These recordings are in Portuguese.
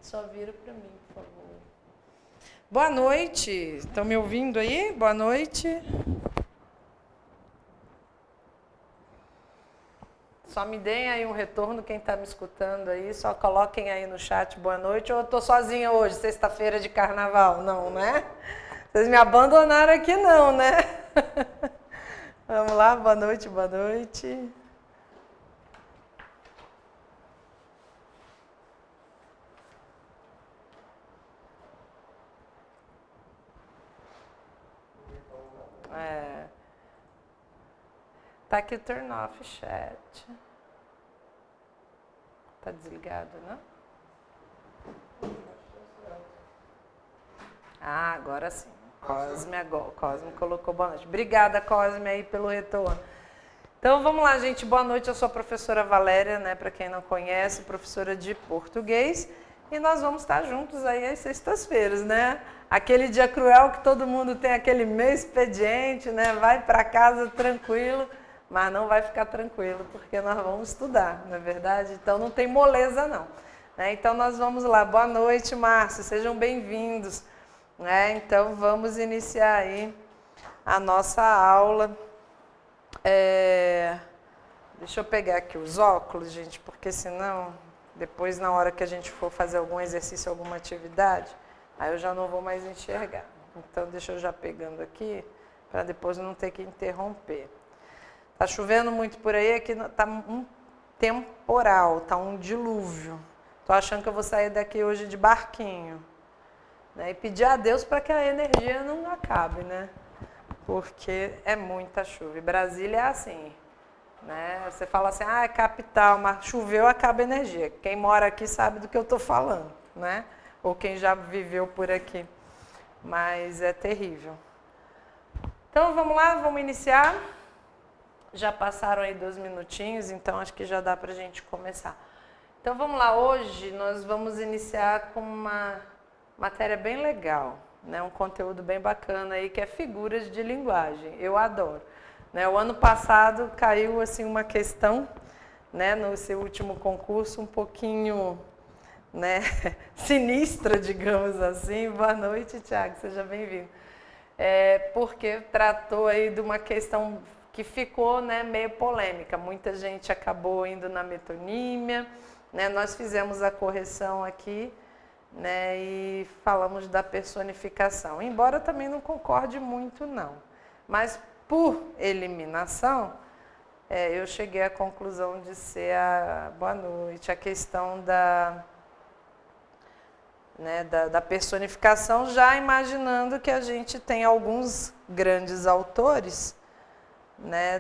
Só vira para mim, por favor. Boa noite. Estão me ouvindo aí? Boa noite. Só me deem aí um retorno, quem está me escutando aí. Só coloquem aí no chat boa noite. Ou eu estou sozinha hoje, sexta-feira de carnaval? Não, né? Vocês me abandonaram aqui não, né? Vamos lá, boa noite, boa noite. Tá aqui o turn off chat. Tá desligado, não? Ah, agora sim. Cosme colocou boa noite. Obrigada, Cosme, aí pelo retorno. Então vamos lá, gente. Boa noite. Eu sou a professora Valéria, né? Para quem não conhece, professora de português. E nós vamos estar juntos aí às sextas-feiras, né? Aquele dia cruel que todo mundo tem aquele meio expediente, né? Vai para casa tranquilo, mas não vai ficar tranquilo, porque nós vamos estudar, não é verdade? Então não tem moleza, não. Né? Então nós vamos lá. Boa noite, Márcio. Sejam bem-vindos. Né? Então vamos iniciar aí a nossa aula. Deixa eu pegar aqui os óculos, gente, porque senão, depois na hora que a gente for fazer algum exercício, alguma atividade, aí eu já não vou mais enxergar. Então deixa eu já pegando aqui, para depois não ter que interromper. Tá chovendo muito por aí, aqui tá um temporal, tá um dilúvio. Tô achando que eu vou sair daqui hoje de barquinho. Né? E pedir a Deus para que a energia não acabe, né? Porque é muita chuva. E Brasília é assim, né? Você fala assim, é capital, mas choveu, acaba a energia. Quem mora aqui sabe do que eu estou falando, né? Ou quem já viveu por aqui. Mas é terrível. Então vamos lá, vamos iniciar. Já passaram aí 2 minutinhos, então acho que já dá para a gente começar. Então vamos lá, hoje nós vamos iniciar com uma matéria bem legal, né? Um conteúdo bem bacana aí, que é figuras de linguagem. Eu adoro. Né? O ano passado caiu assim uma questão, né, no seu último concurso, um pouquinho, né, sinistra, digamos assim. Boa noite, Tiago, seja bem-vindo. Porque tratou aí de uma questão que ficou, né, meio polêmica. Muita gente acabou indo na metonímia, né? Nós fizemos a correção aqui, né, e falamos da personificação, embora também não concorde muito não, mas por eliminação, eu cheguei à conclusão de ser boa noite, a questão da personificação, já imaginando que a gente tem alguns grandes autores, né,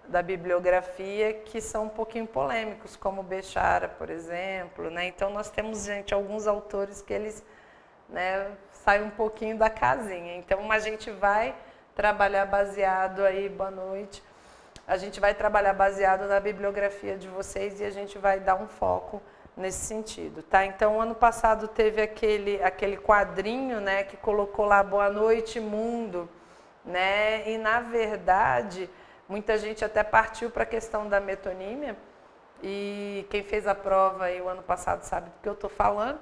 da bibliografia que são um pouquinho polêmicos, como Bechara, por exemplo, né? Então nós temos, gente, alguns autores que eles, né, saem um pouquinho da casinha. Então a gente vai trabalhar baseado aí, boa noite, a gente vai trabalhar baseado na bibliografia de vocês e a gente vai dar um foco nesse sentido, tá? Então ano passado teve aquele quadrinho, né, que colocou lá boa noite mundo, né? E na verdade muita gente até partiu para a questão da metonímia, e quem fez a prova aí o ano passado sabe do que eu estou falando.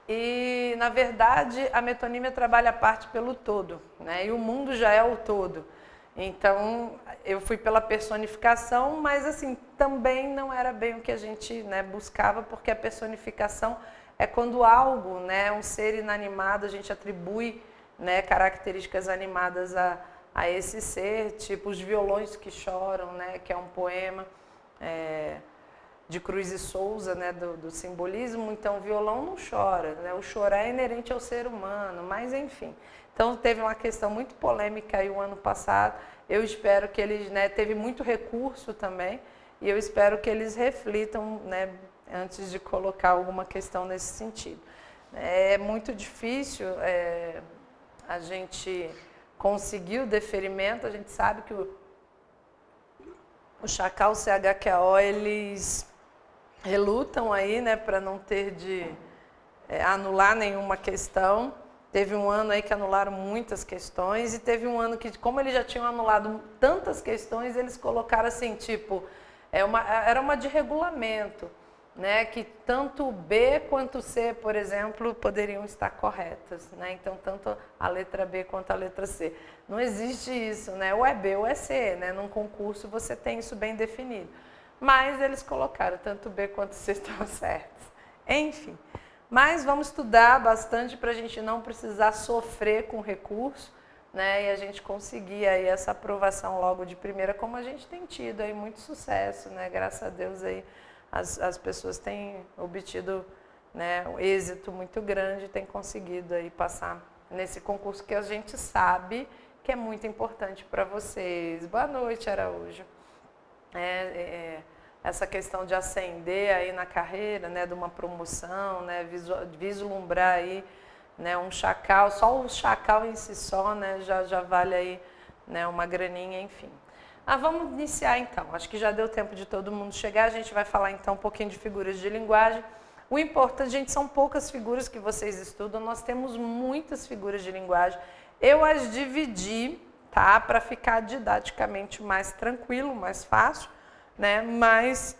E, na verdade, a metonímia trabalha a parte pelo todo, né? E o mundo já é o todo. Então, eu fui pela personificação, mas assim, também não era bem o que a gente, né, buscava, porque a personificação é quando algo, né, um ser inanimado, a gente atribui, né, características animadas a esse ser, tipo os violões que choram, né, que é um poema de Cruz e Souza, né, do simbolismo. Então o violão não chora, né, o chorar é inerente ao ser humano, mas enfim. Então teve uma questão muito polêmica aí o ano passado, eu espero que eles, né, teve muito recurso também, e eu espero que eles reflitam, né, antes de colocar alguma questão nesse sentido. É muito difícil a gente conseguir o deferimento, a gente sabe que o Chacal, o CHQO, eles relutam aí, né, para não ter de anular nenhuma questão. Teve um ano aí que anularam muitas questões e teve um ano que, como eles já tinham anulado tantas questões, eles colocaram assim, tipo, era uma de regulamento, né, que tanto B quanto C, por exemplo, poderiam estar corretas, né? Então, tanto a letra B quanto a letra C. Não existe isso, né? Ou é B ou é C, né? Num concurso você tem isso bem definido. Mas eles colocaram tanto B quanto C estão certos. Enfim, mas vamos estudar bastante para a gente não precisar sofrer com recurso, né? E a gente conseguir aí essa aprovação logo de primeira, como a gente tem tido aí muito sucesso, né? Graças a Deus aí as pessoas têm obtido, né, um êxito muito grande, têm conseguido aí passar nesse concurso que a gente sabe que é muito importante para vocês. Boa noite, Araújo. Essa questão de ascender aí na carreira, né, de uma promoção, né, vislumbrar aí, né, um chacal, só o chacal em si só, né, já vale aí, né, uma graninha, enfim. Vamos iniciar então, acho que já deu tempo de todo mundo chegar, a gente vai falar então um pouquinho de figuras de linguagem. O importante, gente, são poucas figuras que vocês estudam, nós temos muitas figuras de linguagem. Eu as dividi, tá, para ficar didaticamente mais tranquilo, mais fácil, né, mas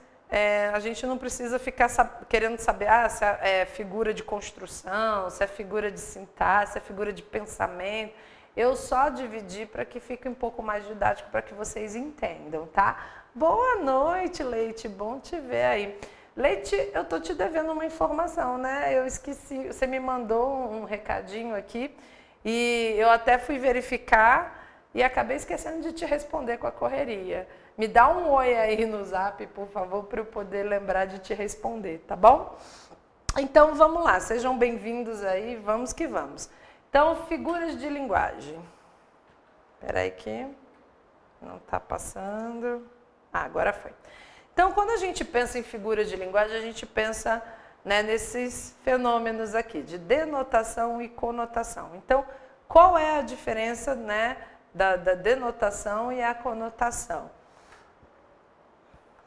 a gente não precisa ficar querendo saber se é figura de construção, se é figura de sintaxe, se é figura de pensamento. Eu só dividi para que fique um pouco mais didático, para que vocês entendam, tá? Boa noite, Leite, bom te ver aí. Leite, eu tô te devendo uma informação, né? Eu esqueci, você me mandou um recadinho aqui e eu até fui verificar e acabei esquecendo de te responder com a correria. Me dá um oi aí no zap, por favor, para eu poder lembrar de te responder, tá bom? Então, vamos lá, sejam bem-vindos aí, vamos que vamos. Então, figuras de linguagem. Espera aí que não está passando. Agora foi. Então, quando a gente pensa em figuras de linguagem, a gente pensa, né, nesses fenômenos aqui, de denotação e conotação. Então, qual é a diferença, né, da denotação e a conotação?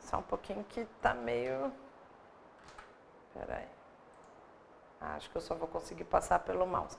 Só um pouquinho que está meio... Espera aí. Acho que eu só vou conseguir passar pelo mouse.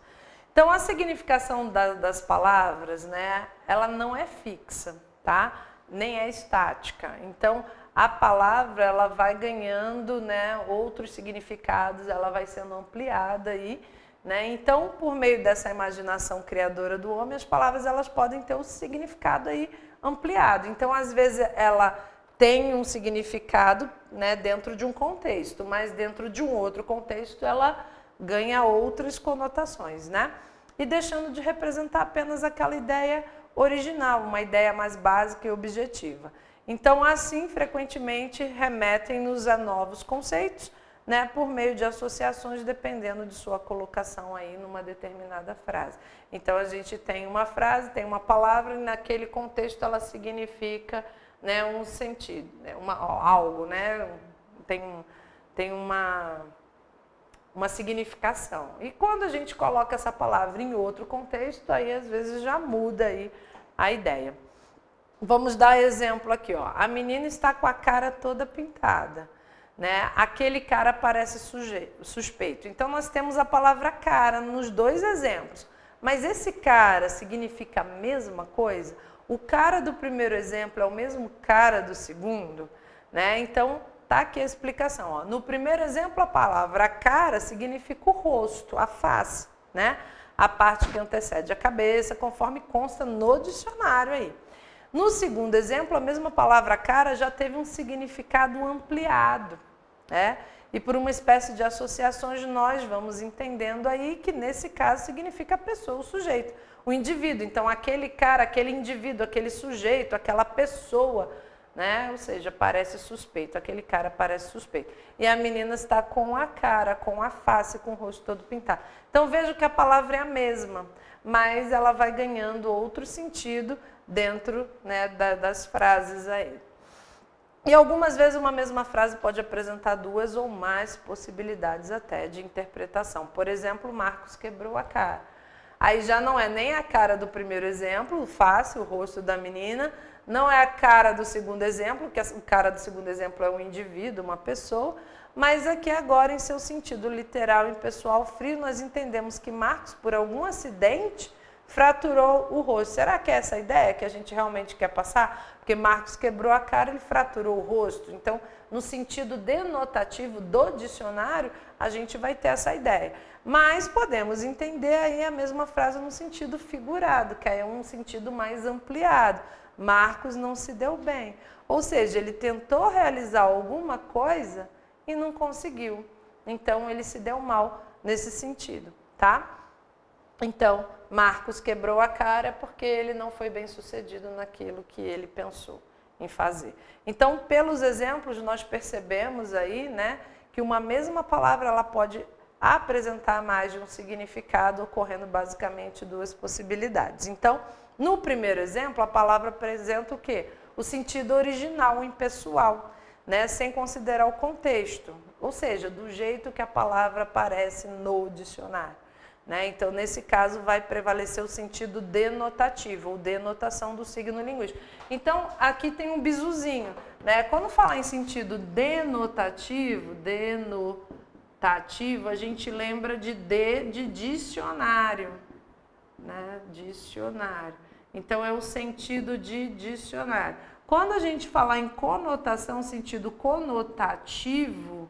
Então, a significação das palavras, né, ela não é fixa, tá? Nem é estática. Então, a palavra ela vai ganhando, né, outros significados, ela vai sendo ampliada aí, né? Então, por meio dessa imaginação criadora do homem, as palavras elas podem ter um significado aí ampliado. Então, às vezes ela tem um significado, né, dentro de um contexto, mas dentro de um outro contexto ela ganha outras conotações, né? E deixando de representar apenas aquela ideia original, uma ideia mais básica e objetiva. Então, assim, frequentemente remetem-nos a novos conceitos, né, por meio de associações, dependendo de sua colocação aí numa determinada frase. Então, a gente tem uma frase, tem uma palavra, e naquele contexto ela significa, né, um sentido, né, algo, né, tem uma significação. E quando a gente coloca essa palavra em outro contexto, aí às vezes já muda aí a ideia. Vamos dar exemplo aqui, ó. A menina está com a cara toda pintada, né? Aquele cara parece suspeito. Então nós temos a palavra cara nos dois exemplos. Mas esse cara significa a mesma coisa? O cara do primeiro exemplo é o mesmo cara do segundo, né? Então tá aqui a explicação, ó. No primeiro exemplo, a palavra cara significa o rosto, a face, né? A parte que antecede a cabeça, conforme consta no dicionário aí. No segundo exemplo, a mesma palavra cara já teve um significado ampliado, né? E por uma espécie de associações nós vamos entendendo aí que nesse caso significa a pessoa, o sujeito, o indivíduo. Então aquele cara, aquele indivíduo, aquele sujeito, aquela pessoa, né? Ou seja, parece suspeito, aquele cara parece suspeito. E a menina está com a cara, com a face, com o rosto todo pintado. Então veja que a palavra é a mesma, mas ela vai ganhando outro sentido dentro, né, das frases aí. E algumas vezes uma mesma frase pode apresentar duas ou mais possibilidades até de interpretação. Por exemplo, Marcos quebrou a cara. Aí já não é nem a cara do primeiro exemplo, face, o rosto da menina, não é a cara do segundo exemplo, que o cara do segundo exemplo é um indivíduo, uma pessoa, mas aqui agora em seu sentido literal e pessoal frio, nós entendemos que Marcos, por algum acidente, fraturou o rosto. Será que é essa a ideia que a gente realmente quer passar? Porque Marcos quebrou a cara, ele fraturou o rosto. Então, no sentido denotativo do dicionário, a gente vai ter essa ideia. Mas podemos entender aí a mesma frase no sentido figurado, que é um sentido mais ampliado. Marcos não se deu bem. Ou seja, ele tentou realizar alguma coisa e não conseguiu. Então, ele se deu mal nesse sentido, tá? Então, Marcos quebrou a cara porque ele não foi bem sucedido naquilo que ele pensou em fazer. Então, pelos exemplos, nós percebemos aí, né, que uma mesma palavra ela pode apresentar mais de um significado, ocorrendo basicamente duas possibilidades. Então, no primeiro exemplo, a palavra apresenta o quê? O sentido original, impessoal, né, sem considerar o contexto, ou seja, do jeito que a palavra aparece no dicionário. Né? Então, nesse caso, vai prevalecer o sentido denotativo, ou denotação do signo linguístico. Então, aqui tem um bizuzinho. Né? Quando falar em sentido denotativo, a gente lembra de dicionário. Né? Dicionário. Então, é o sentido de dicionário. Quando a gente falar em conotação, sentido conotativo,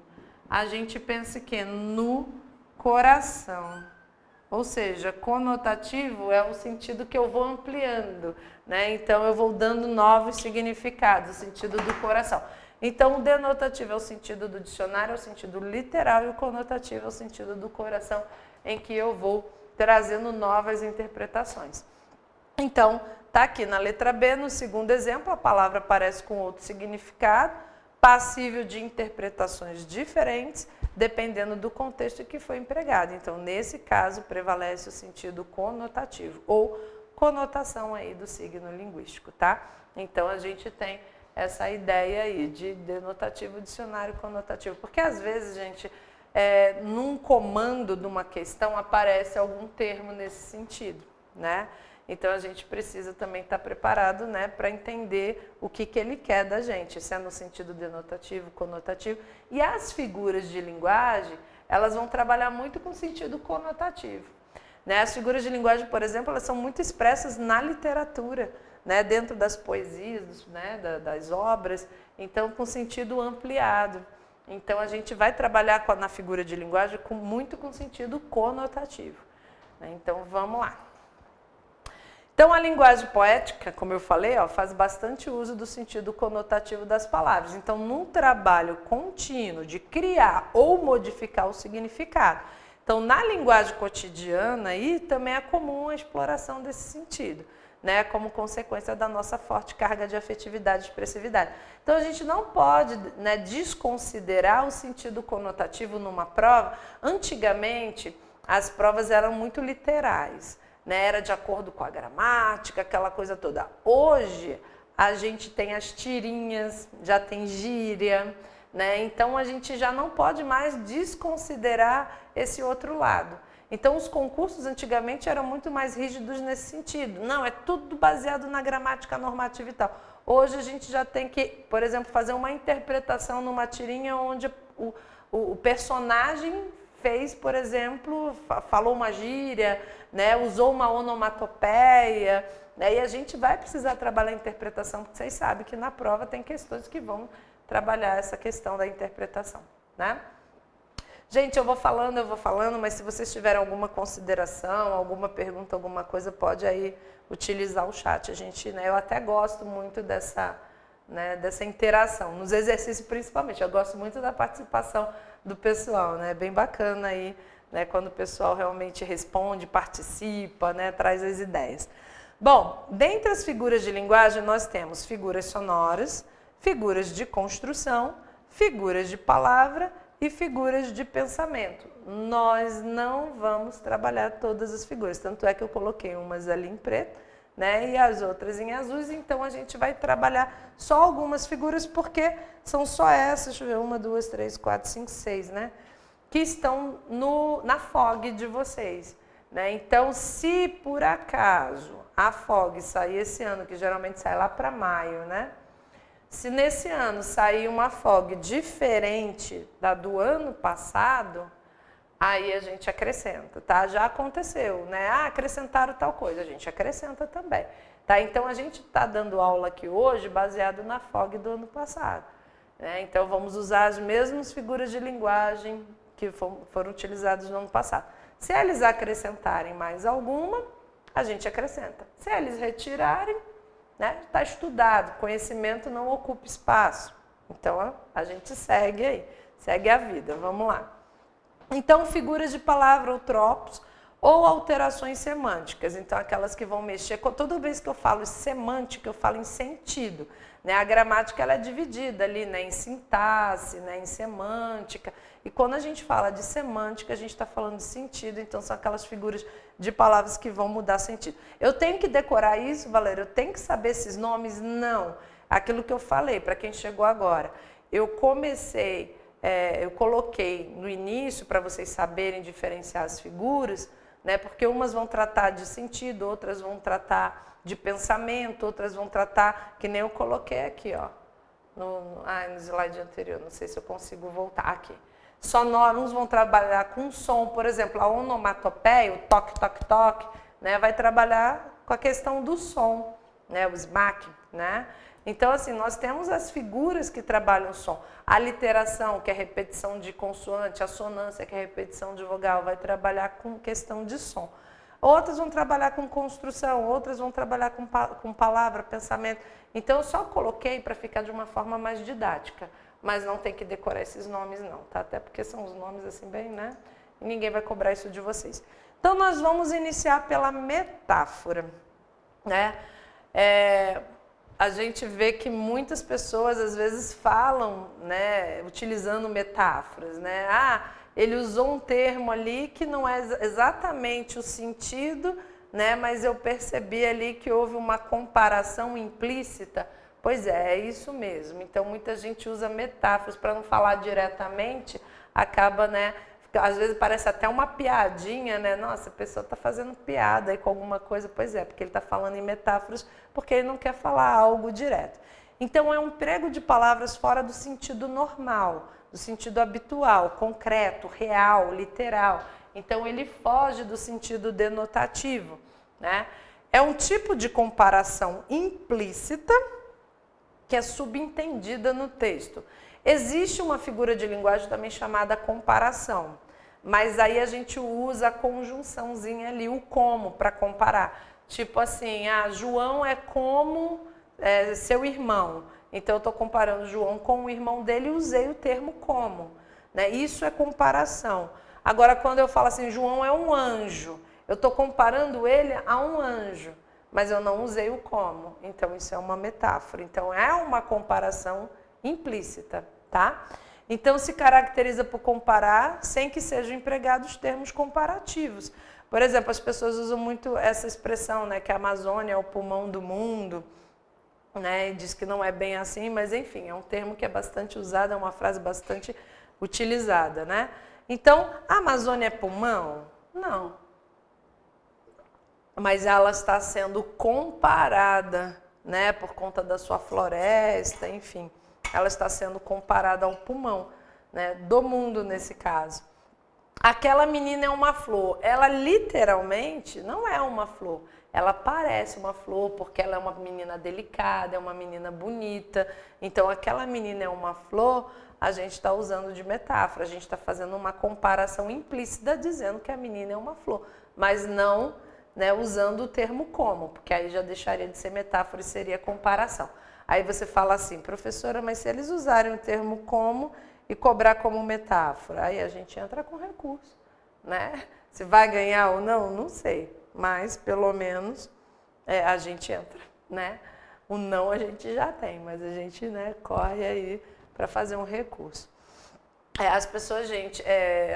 a gente pensa que no coração. Ou seja, conotativo é o sentido que eu vou ampliando, né? Então, eu vou dando novos significados, o sentido do coração. Então, o denotativo é o sentido do dicionário, é o sentido literal, e o conotativo é o sentido do coração, em que eu vou trazendo novas interpretações. Então, está aqui na letra B, no segundo exemplo, a palavra aparece com outro significado, passível de interpretações diferentes, dependendo do contexto que foi empregado. Então, nesse caso, prevalece o sentido conotativo, ou conotação aí do signo linguístico, tá? Então, a gente tem essa ideia aí de denotativo, dicionário, conotativo, porque às vezes, gente, num comando de uma questão aparece algum termo nesse sentido, né? Então, a gente precisa também estar preparado, né, para entender o que ele quer da gente, se é no sentido denotativo, conotativo. E as figuras de linguagem, elas vão trabalhar muito com sentido conotativo. Né? As figuras de linguagem, por exemplo, elas são muito expressas na literatura, né, dentro das poesias, né, das obras, então com sentido ampliado. Então, a gente vai trabalhar na figura de linguagem muito com sentido conotativo. Né? Então, vamos lá. Então, a linguagem poética, como eu falei, faz bastante uso do sentido conotativo das palavras. Então, num trabalho contínuo de criar ou modificar o significado. Então, na linguagem cotidiana, aí também é comum a exploração desse sentido, né, como consequência da nossa forte carga de afetividade e expressividade. Então, a gente não pode, né, desconsiderar o sentido conotativo numa prova. Antigamente, as provas eram muito literais. Né, era de acordo com a gramática, aquela coisa toda. Hoje, a gente tem as tirinhas, já tem gíria, né? Então, a gente já não pode mais desconsiderar esse outro lado. Então, os concursos antigamente eram muito mais rígidos nesse sentido. Não, é tudo baseado na gramática normativa e tal. Hoje, a gente já tem que, por exemplo, fazer uma interpretação numa tirinha onde o personagem fez, por exemplo, falou uma gíria, né, usou uma onomatopeia, né, e a gente vai precisar trabalhar a interpretação, porque vocês sabem que na prova tem questões que vão trabalhar essa questão da interpretação, né? Gente, eu vou falando, mas se vocês tiverem alguma consideração, alguma pergunta, alguma coisa, pode aí utilizar o chat. A gente, né, eu até gosto muito dessa interação, nos exercícios principalmente. Eu gosto muito da participação do pessoal, né? É bem bacana aí, né, quando o pessoal realmente responde, participa, né, traz as ideias. Bom, dentre as figuras de linguagem, nós temos figuras sonoras, figuras de construção, figuras de palavra e figuras de pensamento. Nós não vamos trabalhar todas as figuras, tanto é que eu coloquei umas ali em preto, né, e as outras em azuis, então a gente vai trabalhar só algumas figuras, porque são só essas, deixa eu ver, 1, 2, 3, 4, 5, 6, né, que estão na FOG de vocês. Né? Então, se por acaso a FOG sair esse ano, que geralmente sai lá para maio, né? Se nesse ano sair uma FOG diferente da do ano passado, aí a gente acrescenta, tá? Já aconteceu, né? Ah, acrescentaram tal coisa, a gente acrescenta também, tá? Então, a gente está dando aula aqui hoje baseado na FOG do ano passado, né? Então, vamos usar as mesmas figuras de linguagem que foram utilizadas no ano passado. Se eles acrescentarem mais alguma, a gente acrescenta. Se eles retirarem, né? Está estudado, conhecimento não ocupa espaço. Então, a gente segue aí, segue a vida, vamos lá. Então, figuras de palavra ou tropos ou alterações semânticas. Então, aquelas que vão mexer. Toda vez que eu falo semântica, eu falo em sentido, né? A gramática ela é dividida ali, né? Em sintaxe, né? Em semântica. E quando a gente fala de semântica, a gente está falando de sentido. Então, são aquelas figuras de palavras que vão mudar sentido. Eu tenho que decorar isso, Valéria? Eu tenho que saber esses nomes? Não. Aquilo que eu falei, para quem chegou agora. Eu coloquei no início para vocês saberem diferenciar as figuras, né? Porque umas vão tratar de sentido, outras vão tratar de pensamento, outras vão tratar, que nem eu coloquei aqui, ó, no slide anterior, não sei se eu consigo voltar aqui. Sonoro, uns vão trabalhar com som, por exemplo, a onomatopeia, o toque, toque, toque, né? Vai trabalhar com a questão do som, né? O smack, né? Então, assim, nós temos as figuras que trabalham o som. A literação, que é repetição de consoante, a sonância, que é repetição de vogal, vai trabalhar com questão de som. Outras vão trabalhar com construção, outras vão trabalhar com palavra, pensamento. Então, eu só coloquei para ficar de uma forma mais didática, mas não tem que decorar esses nomes não, tá? Até porque são os nomes assim bem, né? E ninguém vai cobrar isso de vocês. Então, nós vamos iniciar pela metáfora, né? A gente vê que muitas pessoas às vezes falam, né, utilizando metáforas, né? Ah, ele usou um termo ali que não é exatamente o sentido, né, mas eu percebi ali que houve uma comparação implícita. Pois é isso mesmo. Então muita gente usa metáforas para não falar diretamente, acaba, né, às vezes parece até uma piadinha, né? Nossa, a pessoa está fazendo piada aí com alguma coisa. Pois é, porque ele está falando em metáforas, porque ele não quer falar algo direto. Então, é um emprego de palavras fora do sentido normal, do sentido habitual, concreto, real, literal. Então, ele foge do sentido denotativo, né? É um tipo de comparação implícita que é subentendida no texto. Existe uma figura de linguagem também chamada comparação, mas aí a gente usa a conjunçãozinha ali, o como, para comparar. Tipo assim, João é como seu irmão. Então, eu estou comparando João com o irmão dele e usei o termo como, né? Isso é comparação. Agora, quando eu falo assim, João é um anjo, eu estou comparando ele a um anjo, mas eu não usei o como. Então, isso é uma metáfora. Então, é uma comparação implícita, tá? Então, se caracteriza por comparar sem que sejam empregados termos comparativos. Por exemplo, as pessoas usam muito essa expressão, né, que a Amazônia é o pulmão do mundo, né, e diz que não é bem assim, mas enfim, é um termo que é bastante usado, é uma frase bastante utilizada, né? Então, a Amazônia é pulmão? Não. Mas ela está sendo comparada, né, por conta da sua floresta, enfim. Ela está sendo comparada ao pulmão, né, do mundo nesse caso. Aquela menina é uma flor. Ela literalmente não é uma flor. Ela parece uma flor porque ela é uma menina delicada, é uma menina bonita. Então, aquela menina é uma flor, a gente está usando de metáfora. A gente está fazendo uma comparação implícita dizendo que a menina é uma flor. Mas não, né, usando o termo como, porque aí já deixaria de ser metáfora e seria comparação. Aí você fala assim, professora, mas se eles usarem o termo como e cobrar como metáfora, aí a gente entra com recurso, né? Se vai ganhar ou não, não sei, mas pelo menos a gente entra, né? O não a gente já tem, mas a gente, né, corre aí para fazer um recurso. As pessoas,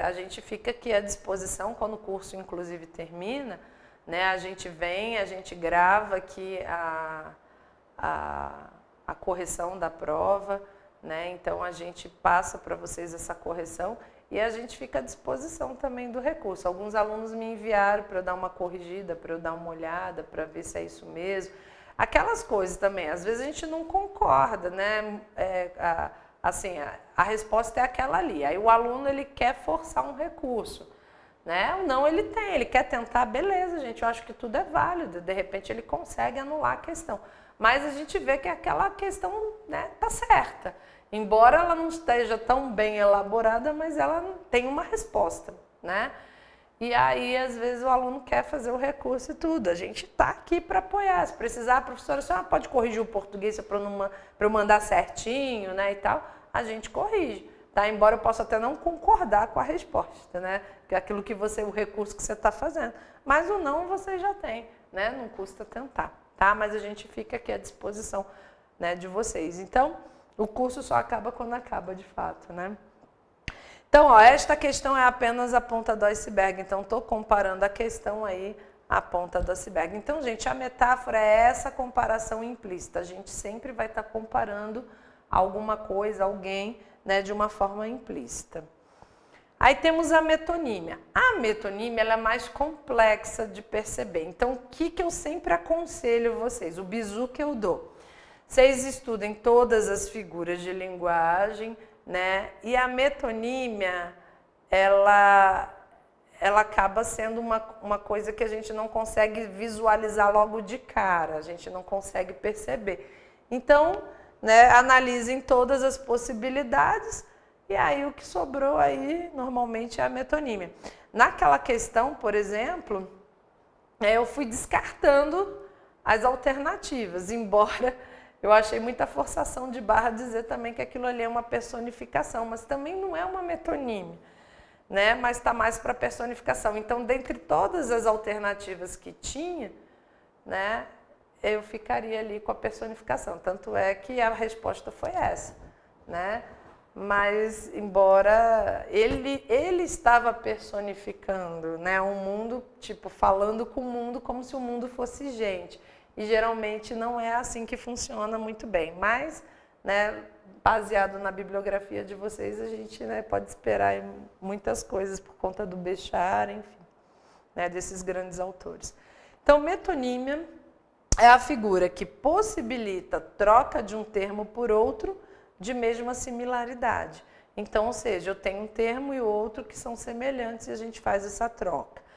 a gente fica aqui à disposição quando o curso, inclusive, termina, né? A gente vem, a gente grava aqui a correção da prova, né? Então, a gente passa para vocês essa correção e a gente fica à disposição também do recurso. Alguns alunos me enviaram para eu dar uma corrigida, para eu dar uma olhada, para ver se é isso mesmo. Aquelas coisas também, às vezes a gente não concorda, né? A resposta é aquela ali. Aí o aluno ele quer forçar um recurso. né? O não ele tem, ele quer tentar, beleza, gente, eu acho que tudo é válido, de repente ele consegue anular a questão. Mas a gente vê que aquela questão, né, tá certa. Embora ela não esteja tão bem elaborada, mas ela tem uma resposta, né? E aí, às vezes, o aluno quer fazer o recurso e tudo. A gente está aqui para apoiar. Se precisar, a professora só pode corrigir o português para eu mandar certinho, né, e tal. A gente corrige, tá? Embora eu possa até não concordar com a resposta, né? Que é aquilo que você, o recurso que você está fazendo. Mas o não você já tem, né? Não custa tentar, tá? Mas a gente fica aqui à disposição, né, de vocês. Então, o curso só acaba quando acaba, de fato, né? Então, ó, esta questão é apenas a ponta do iceberg. Então, estou comparando a questão aí à ponta do iceberg. Então, gente, a metáfora é essa comparação implícita. A gente sempre vai estar comparando alguma coisa, alguém, né, de uma forma implícita. Aí temos a metonímia. A metonímia ela é mais complexa de perceber. Então, o que eu sempre aconselho vocês? O bizu que eu dou. Vocês estudem todas as figuras de linguagem, né? E a metonímia, ela acaba sendo uma coisa que a gente não consegue visualizar logo de cara, a gente não consegue perceber. Então, né, analisem todas as possibilidades e aí o que sobrou aí normalmente é a metonímia. Naquela questão, por exemplo, eu fui descartando as alternativas, embora eu achei muita forçação de barra dizer também que aquilo ali é uma personificação, mas também não é uma metonímia, né? Mas está mais para personificação. Então, dentre todas as alternativas que tinha, né, eu ficaria ali com a personificação. Tanto é que a resposta foi essa, né? Mas, embora ele estava personificando, né, um mundo, tipo, falando com o mundo como se o mundo fosse gente. E geralmente não é assim que funciona muito bem. Mas, né, baseado na bibliografia de vocês, a gente, né, pode esperar muitas coisas por conta do Béchar, enfim, né, desses grandes autores. Então, metonímia é a figura que possibilita troca de um termo por outro de mesma similaridade. Então, ou seja, eu tenho um termo e outro que são semelhantes e a gente faz essa troca.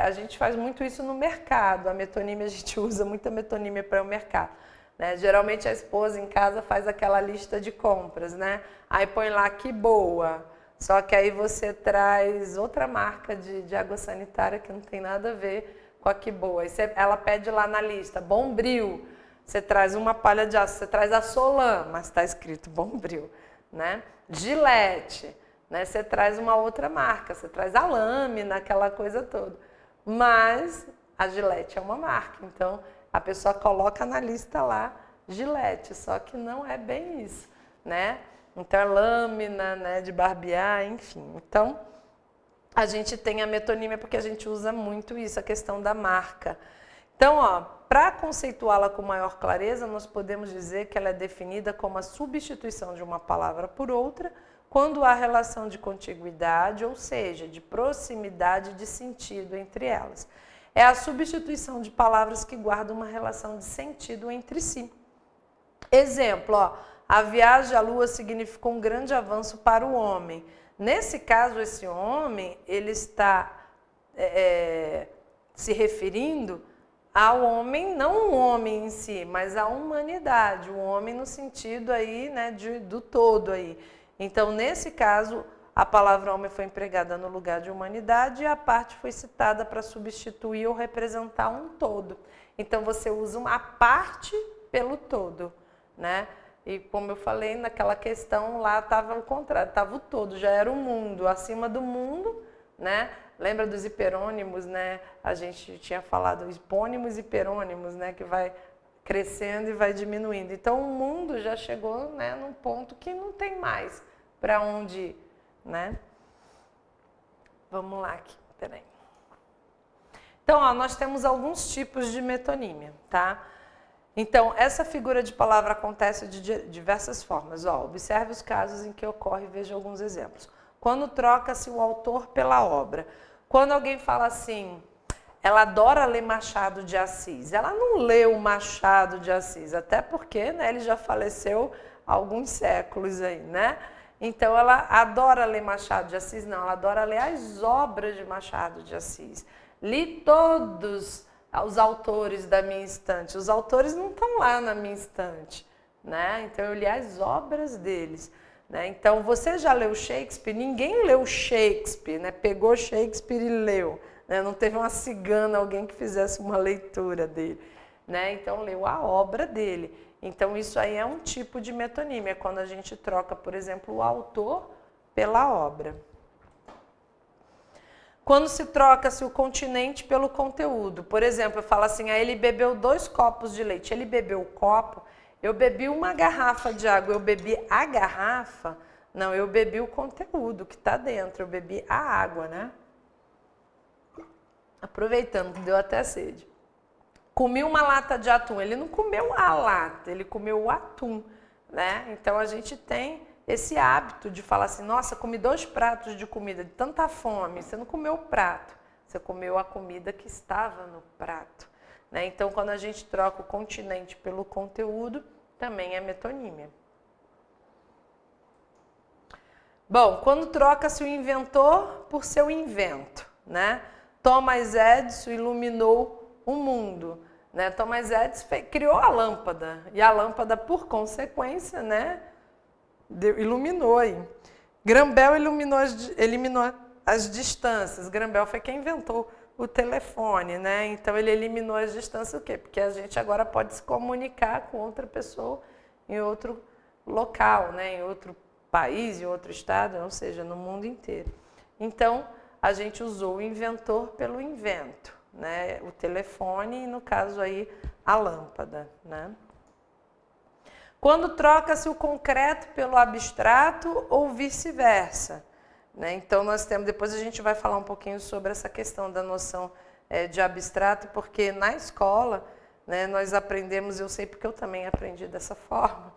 A gente faz muito isso no mercado, a metonímia, a gente usa muita metonímia para o mercado, né? Geralmente a esposa em casa faz aquela lista de compras, né? Aí põe lá que boa, só que aí você traz outra marca de água sanitária que não tem nada a ver com a que boa. Aí ela pede lá na lista, Bombril, você traz uma palha de aço, você traz a Solan, mas está escrito Bombril, né? Gillette, né? Você traz uma outra marca, você traz a lâmina, aquela coisa toda. Mas a Gillette é uma marca, então a pessoa coloca na lista lá Gillette, só que não é bem isso, né? Então é lâmina, né, de barbear, enfim. Então a gente tem a metonímia porque a gente usa muito isso, a questão da marca. Então, ó, para conceituá-la com maior clareza, nós podemos dizer que ela é definida como a substituição de uma palavra por outra, quando há relação de contiguidade, ou seja, de proximidade de sentido entre elas. É a substituição de palavras que guardam uma relação de sentido entre si. Exemplo, ó, a viagem à Lua significou um grande avanço para o homem. Nesse caso, esse homem, ele está se referindo ao homem, não o homem em si, mas à humanidade, o homem no sentido aí, né, do todo aí. Então, nesse caso, a palavra homem foi empregada no lugar de humanidade e a parte foi citada para substituir ou representar um todo. Então, você usa uma parte pelo todo, né? E como eu falei, naquela questão lá estava o contrário, estava o todo, já era o mundo, acima do mundo, né? Lembra dos hiperônimos, né? A gente tinha falado hipônimos e hiperônimos, né? Que vai crescendo e vai diminuindo. Então, o mundo já chegou, né, num ponto que não tem mais para onde ir, né? Vamos lá aqui, peraí. Então, ó, nós temos alguns tipos de metonímia, tá? Então, essa figura de palavra acontece de diversas formas. Ó, observe os casos em que ocorre e veja alguns exemplos. Quando troca-se o autor pela obra. Quando alguém fala assim, ela adora ler Machado de Assis. Ela não leu Machado de Assis, até porque, né, ele já faleceu há alguns séculos aí, né? Então ela adora ler Machado de Assis? Não, ela adora ler as obras de Machado de Assis. Li todos os autores da minha estante. Os autores não estão lá na minha estante, né? Então eu li as obras deles, né? Então você já leu Shakespeare? Ninguém leu Shakespeare, né? Pegou Shakespeare e leu, né? Não teve uma cigana, alguém que fizesse uma leitura dele, né? Então leu a obra dele. Então isso aí é um tipo de metonímia, quando a gente troca, por exemplo, o autor pela obra. Quando se troca-se o continente pelo conteúdo. Por exemplo, eu falo assim, ele bebeu 2 copos de leite. Ele bebeu o copo, eu bebi uma garrafa de água, eu bebi a garrafa. Não, eu bebi o conteúdo que está dentro, eu bebi a água, né? Aproveitando que deu até sede. Comi uma lata de atum, ele não comeu a lata, ele comeu o atum, né? Então a gente tem esse hábito de falar assim, nossa, comi 2 pratos de comida, de tanta fome. Você não comeu o prato, você comeu a comida que estava no prato, né? Então, quando a gente troca o continente pelo conteúdo, também é metonímia. Bom, quando troca-se o inventor por seu invento, né? Thomas Edison iluminou o mundo, né? Thomas Edison criou a lâmpada, e a lâmpada, por consequência, né, iluminou aí. Graham Bell eliminou as distâncias. Graham Bell foi quem inventou o telefone, né? Então ele eliminou as distâncias, o quê? Porque a gente agora pode se comunicar com outra pessoa em outro local, né? Em outro país, em outro estado, ou seja, no mundo inteiro. Então a gente usou o inventor pelo invento, né? O telefone e, no caso aí, a lâmpada, né? Quando troca-se o concreto pelo abstrato ou vice-versa, né? Então nós temos, depois a gente vai falar um pouquinho sobre essa questão da noção de abstrato, porque na escola, né, nós aprendemos, eu sei porque eu também aprendi dessa forma,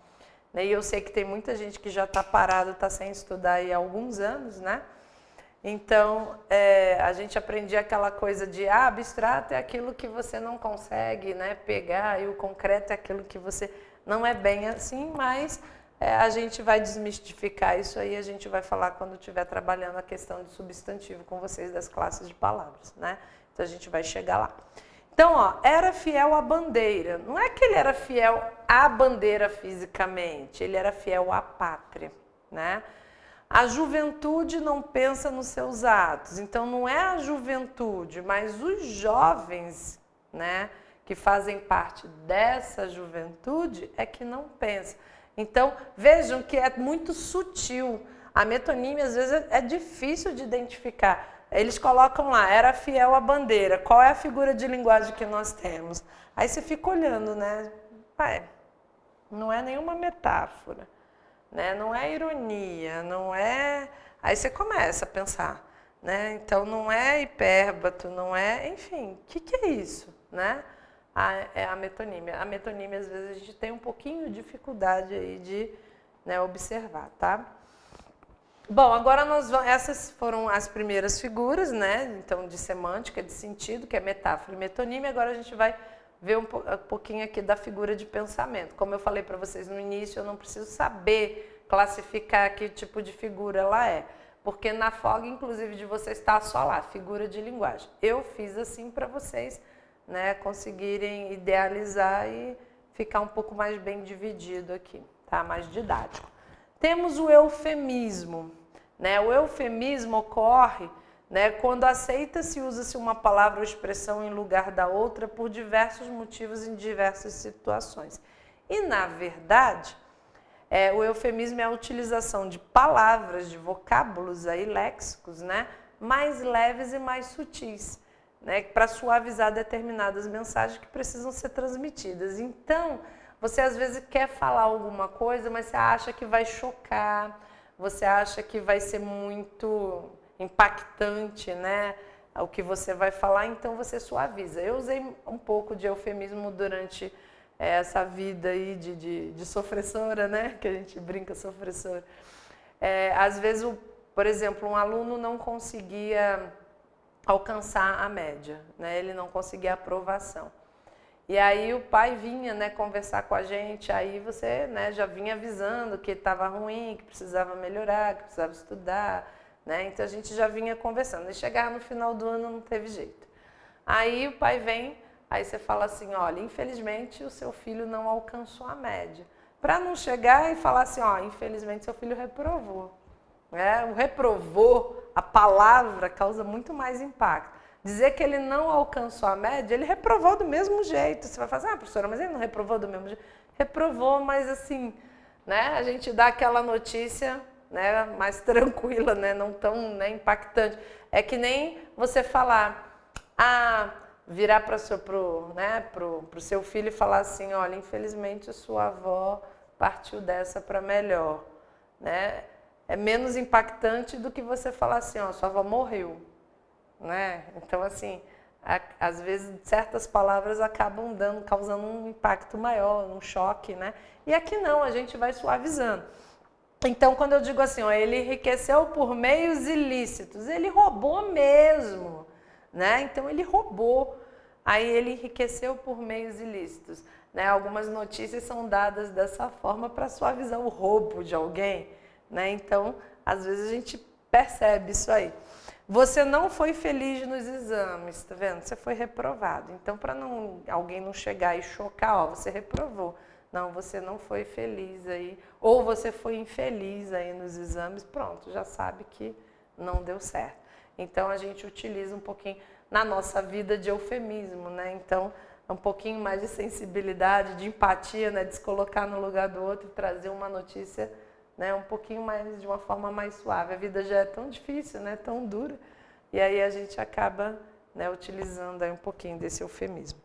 né? E eu sei que tem muita gente que já está parado, está sem estudar aí há alguns anos, né? Então a gente aprendia aquela coisa de abstrato é aquilo que você não consegue, né, pegar, e o concreto é aquilo que você... Não é bem assim, mas a gente vai desmistificar isso aí, a gente vai falar quando estiver trabalhando a questão de substantivo com vocês das classes de palavras, né? Então a gente vai chegar lá. Então, ó, era fiel à bandeira. Não é que ele era fiel à bandeira fisicamente, ele era fiel à pátria, né? A juventude não pensa nos seus atos. Então não é a juventude, mas os jovens, né, que fazem parte dessa juventude é que não pensa. Então, vejam que é muito sutil. A metonímia, às vezes, é difícil de identificar. Eles colocam lá, era fiel à bandeira. Qual é a figura de linguagem que nós temos? Aí você fica olhando, né? Não é nenhuma metáfora, né? Não é ironia, não é... Aí você começa a pensar, né? Então, não é hipérbato, não é... Enfim, o que é isso, né? É a metonímia. A metonímia, às vezes, a gente tem um pouquinho de dificuldade aí de, né, observar, tá? Bom, agora essas foram as primeiras figuras, né? Então, de semântica, de sentido, que é metáfora e metonímia. Agora a gente vai ver um pouquinho aqui da figura de pensamento. Como eu falei para vocês no início, eu não preciso saber classificar que tipo de figura ela é. Porque na FOG, inclusive, de vocês está só lá, figura de linguagem. Eu fiz assim para vocês, né, conseguirem idealizar e ficar um pouco mais bem dividido aqui, tá? Mais didático. Temos o eufemismo, né? O eufemismo ocorre, né, quando aceita-se e usa-se uma palavra ou expressão em lugar da outra por diversos motivos em diversas situações. E, na verdade, o eufemismo é a utilização de palavras, de vocábulos aí, léxicos, né, mais leves e mais sutis, né, para suavizar determinadas mensagens que precisam ser transmitidas. Então, você às vezes quer falar alguma coisa, mas você acha que vai chocar, você acha que vai ser muito impactante, né, o que você vai falar, então você suaviza. Eu usei um pouco de eufemismo durante essa vida aí de sofressora, né, que a gente brinca, sofressora. Às vezes, por exemplo, um aluno não conseguia alcançar a média, né? Ele não conseguia a aprovação. E aí o pai vinha, né, conversar com a gente, aí você, né, já vinha avisando que estava ruim, que precisava melhorar, que precisava estudar, né? Então a gente já vinha conversando. E chegar no final do ano não teve jeito. Aí o pai vem, aí você fala assim, olha, infelizmente o seu filho não alcançou a média. Para não chegar e falar assim, ó, infelizmente seu filho reprovou. O reprovou, a palavra causa muito mais impacto. Dizer que ele não alcançou a média, ele reprovou do mesmo jeito. Você vai falar assim, professora, mas ele não reprovou do mesmo jeito? Reprovou, mas assim, né, a gente dá aquela notícia, né, mais tranquila, né, não tão, né, impactante. É que nem você falar, virar para o seu filho e falar assim, olha, infelizmente a sua avó partiu dessa para melhor, né? É menos impactante do que você falar assim, ó, sua avó morreu, né? Então, assim, às vezes certas palavras acabam causando um impacto maior, um choque, né? E aqui não, a gente vai suavizando. Então, quando eu digo assim, ó, ele enriqueceu por meios ilícitos, ele roubou mesmo, né? Então, ele roubou, aí ele enriqueceu por meios ilícitos, né? Algumas notícias são dadas dessa forma para suavizar o roubo de alguém, né? Então, às vezes a gente percebe isso aí. Você não foi feliz nos exames, tá vendo? Você foi reprovado. Então, para alguém não chegar e chocar, ó, você reprovou. Não, você não foi feliz aí, ou você foi infeliz aí nos exames, pronto, já sabe que não deu certo. Então, a gente utiliza um pouquinho na nossa vida de eufemismo, né? Então, um pouquinho mais de sensibilidade, de empatia, né? De se colocar no lugar do outro e trazer uma notícia, né, um pouquinho mais, de uma forma mais suave. A vida já é tão difícil, né, tão dura, e aí a gente acaba, né, utilizando aí um pouquinho desse eufemismo.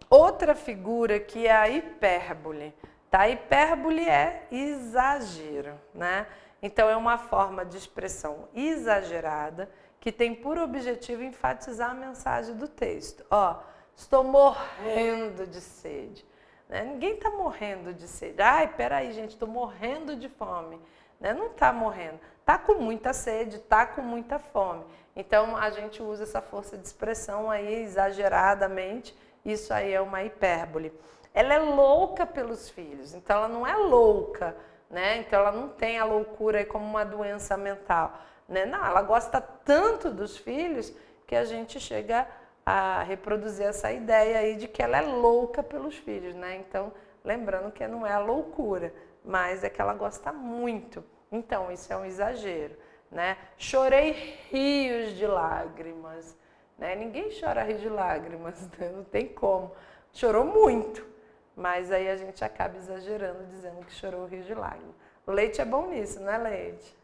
Outra figura que é a hipérbole. Tá? A hipérbole é exagero, né? Então é uma forma de expressão exagerada que tem por objetivo enfatizar a mensagem do texto. Ó, estou morrendo de sede. Ninguém está morrendo de sede. Ai, peraí, gente, estou morrendo de fome. Não está morrendo. Está com muita sede, está com muita fome. Então, a gente usa essa força de expressão aí exageradamente. Isso aí é uma hipérbole. Ela é louca pelos filhos. Então, ela não é louca, né? Então, ela não tem a loucura aí como uma doença mental, né? Não, ela gosta tanto dos filhos que a gente chega a reproduzir essa ideia aí de que ela é louca pelos filhos, né? Então, lembrando que não é a loucura, mas é que ela gosta muito. Então, isso é um exagero, né? Chorei rios de lágrimas, né? Ninguém chora rios de lágrimas, né? Não tem como. Chorou muito, mas aí a gente acaba exagerando, dizendo que chorou rios de lágrimas. O Leite é bom nisso, né, Leite?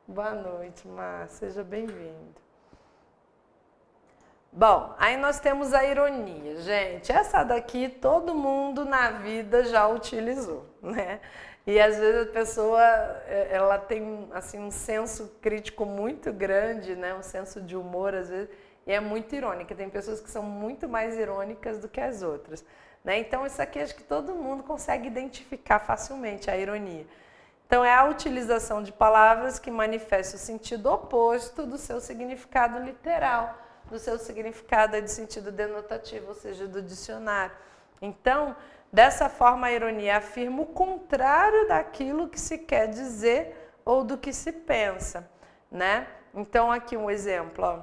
Boa noite, Márcia, seja bem-vindo. Bom, aí nós temos a ironia, gente. Essa daqui todo mundo na vida já utilizou, né? E às vezes a pessoa ela tem assim um senso crítico muito grande, né? Um senso de humor às vezes, e é muito irônica. Tem pessoas que são muito mais irônicas do que as outras, né? Então isso aqui acho que todo mundo consegue identificar facilmente a ironia. Então é a utilização de palavras que manifestam o sentido oposto do seu significado literal, do seu significado de sentido denotativo, ou seja, do dicionário. Então, dessa forma, a ironia afirma o contrário daquilo que se quer dizer ou do que se pensa, né? Então, aqui um exemplo, ó.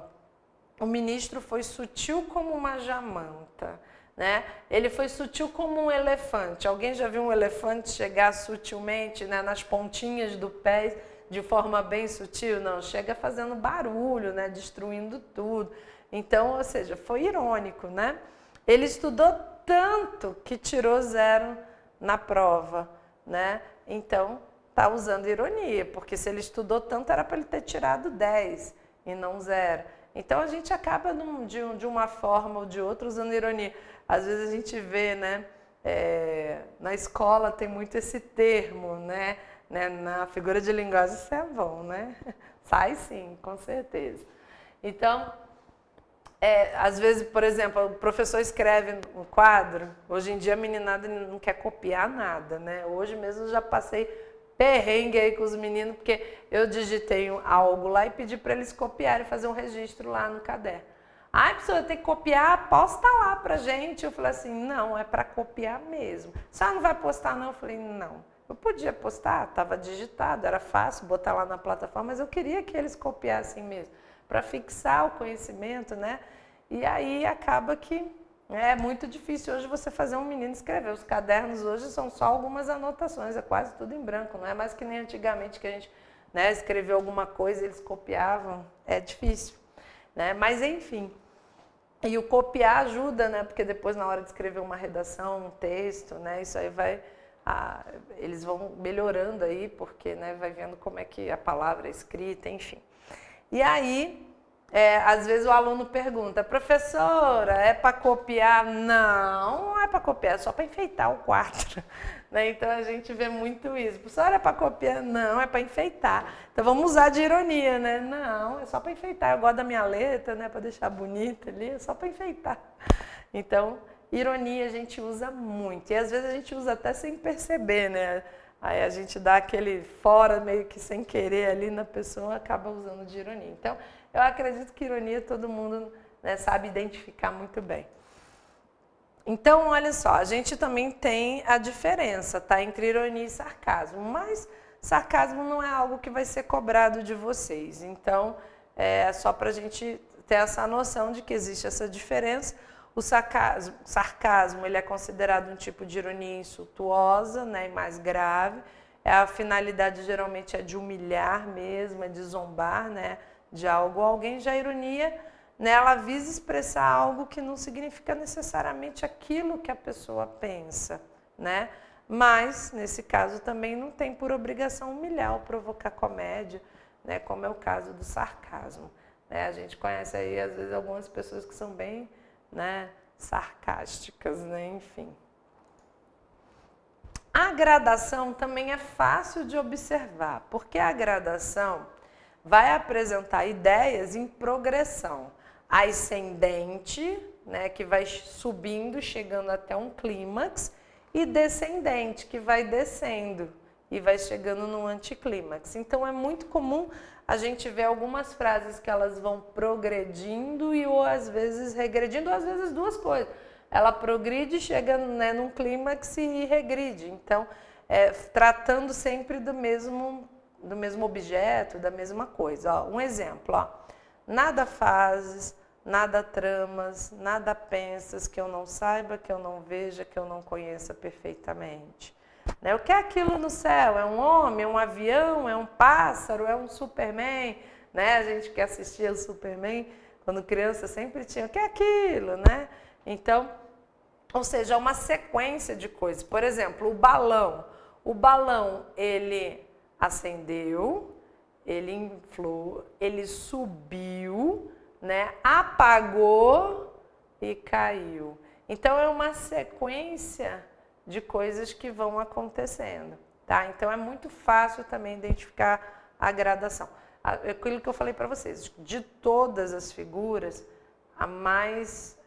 O ministro foi sutil como uma jamanta, né? Ele foi sutil como um elefante. Alguém já viu um elefante chegar sutilmente, né, nas pontinhas do pé, de forma bem sutil? Não, chega fazendo barulho, né, destruindo tudo. Então, ou seja, foi irônico, né? Ele estudou tanto que tirou 0 na prova, né? Então, está usando ironia, porque se ele estudou tanto era para ele ter tirado 10 e não 0. Então, a gente acaba de uma forma ou de outra usando ironia. Às vezes a gente vê, né? Na escola tem muito esse termo, né? Na figura de linguagem isso é bom, né? Sai sim, com certeza. Então, às vezes, por exemplo, o professor escreve um quadro, hoje em dia a meninada não quer copiar nada, né? Hoje mesmo eu já passei perrengue aí com os meninos, porque eu digitei algo lá e pedi para eles copiarem, fazer um registro lá no caderno. Ai, professora, tem que copiar, posta lá pra gente. Eu falei assim, não, é para copiar mesmo. Você não vai postar não? Eu falei, não. Eu podia postar, estava digitado, era fácil botar lá na plataforma, mas eu queria que eles copiassem mesmo, para fixar o conhecimento, né? E aí acaba que é muito difícil hoje você fazer um menino escrever. Os cadernos hoje são só algumas anotações, é quase tudo em branco, não é mais que nem antigamente que a gente, né, escreveu alguma coisa e eles copiavam, é difícil, né? Mas enfim, e o copiar ajuda, né? Porque depois na hora de escrever uma redação, um texto, né, isso aí vai... eles vão melhorando aí, porque, né, vai vendo como é que a palavra é escrita, enfim. E aí, às vezes o aluno pergunta, professora, é para copiar? Não, não é para copiar, é só para enfeitar o quadro. Né? Então a gente vê muito isso. Professora, é para copiar? Não, é para enfeitar. Então vamos usar de ironia, né? Não, é só para enfeitar. Eu gosto da minha letra, né, para deixar bonita ali, é só para enfeitar. Então, ironia a gente usa muito. E às vezes a gente usa até sem perceber, né? Aí a gente dá aquele fora meio que sem querer ali na pessoa, acaba usando de ironia. Então, eu acredito que ironia todo mundo, né, sabe identificar muito bem. Então, olha só, a gente também tem a diferença, tá, entre ironia e sarcasmo, mas sarcasmo não é algo que vai ser cobrado de vocês. Então, é só para a gente ter essa noção de que existe essa diferença. O sarcasmo ele é considerado um tipo de ironia insultuosa, né, e mais grave. A finalidade geralmente é de humilhar mesmo, é de zombar, né, de algo ou alguém. Já a ironia, né, ela visa expressar algo que não significa necessariamente aquilo que a pessoa pensa, né? Mas, nesse caso, também não tem por obrigação humilhar ou provocar comédia, né, como é o caso do sarcasmo. Né? A gente conhece aí, às vezes, algumas pessoas que são bem, né, sarcásticas, né? Enfim. A gradação também é fácil de observar, porque a gradação vai apresentar ideias em progressão ascendente, né, que vai subindo, chegando até um clímax, e descendente, que vai descendo e vai chegando no anticlímax. Então é muito comum a gente ver algumas frases que elas vão progredindo e ou às vezes regredindo, ou às vezes duas coisas. Ela progride, chega, né, num clímax e regride. Então, tratando sempre do mesmo objeto, da mesma coisa. Ó, um exemplo, ó. Nada fazes, nada tramas, nada pensas que eu não saiba, que eu não veja, que eu não conheça perfeitamente. Né? O que é aquilo no céu? É um homem, é um avião, é um pássaro, é um Superman? Né? A gente que assistia o Superman, quando criança, sempre tinha, o que é aquilo? Né? Então, ou seja, é uma sequência de coisas. Por exemplo, o balão. O balão, ele acendeu, ele inflou, ele subiu, né? Apagou e caiu. Então, é uma sequência de coisas que vão acontecendo, tá? Então, é muito fácil também identificar a gradação. Aquilo que eu falei para vocês, de todas as figuras, a mais,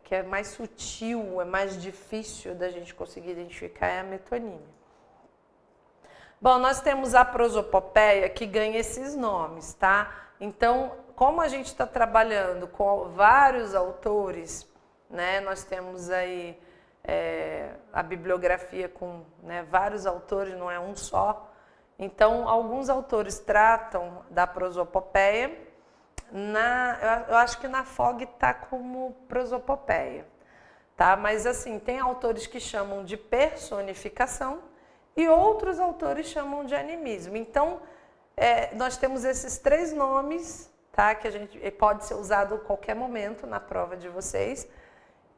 que é mais sutil, é mais difícil da gente conseguir identificar é a metonímia. Bom, nós temos a prosopopeia que ganha esses nomes, tá? Então, como a gente está trabalhando com vários autores, né? Nós temos aí a bibliografia com, né, vários autores, não é um só. Então, alguns autores tratam da prosopopeia. Eu acho que na FOG está como prosopopeia, tá? Mas assim, tem autores que chamam de personificação e outros autores chamam de animismo. Então, nós temos esses três nomes, tá? Que a gente pode ser usado a qualquer momento na prova de vocês,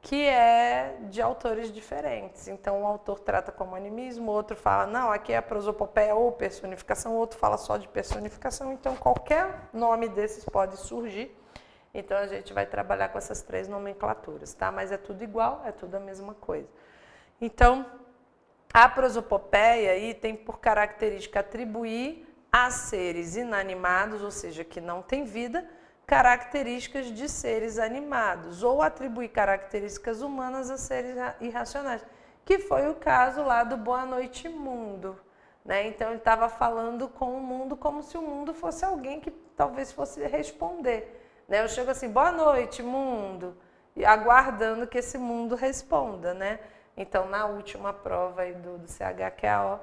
que é de autores diferentes. Então, um autor trata como animismo, outro fala, não, aqui é a prosopopeia ou personificação, outro fala só de personificação. Então, qualquer nome desses pode surgir. Então, a gente vai trabalhar com essas três nomenclaturas, tá? Mas é tudo igual, é tudo a mesma coisa. Então, a prosopopeia aí tem por característica atribuir a seres inanimados, ou seja, que não têm vida, características de seres animados, ou atribuir características humanas a seres irracionais, que foi o caso lá do Boa Noite Mundo, né? Então ele estava falando com o mundo como se o mundo fosse alguém que talvez fosse responder, né? Eu chego assim, boa noite, mundo, e aguardando que esse mundo responda, né? Então, na última prova aí do CHQAO,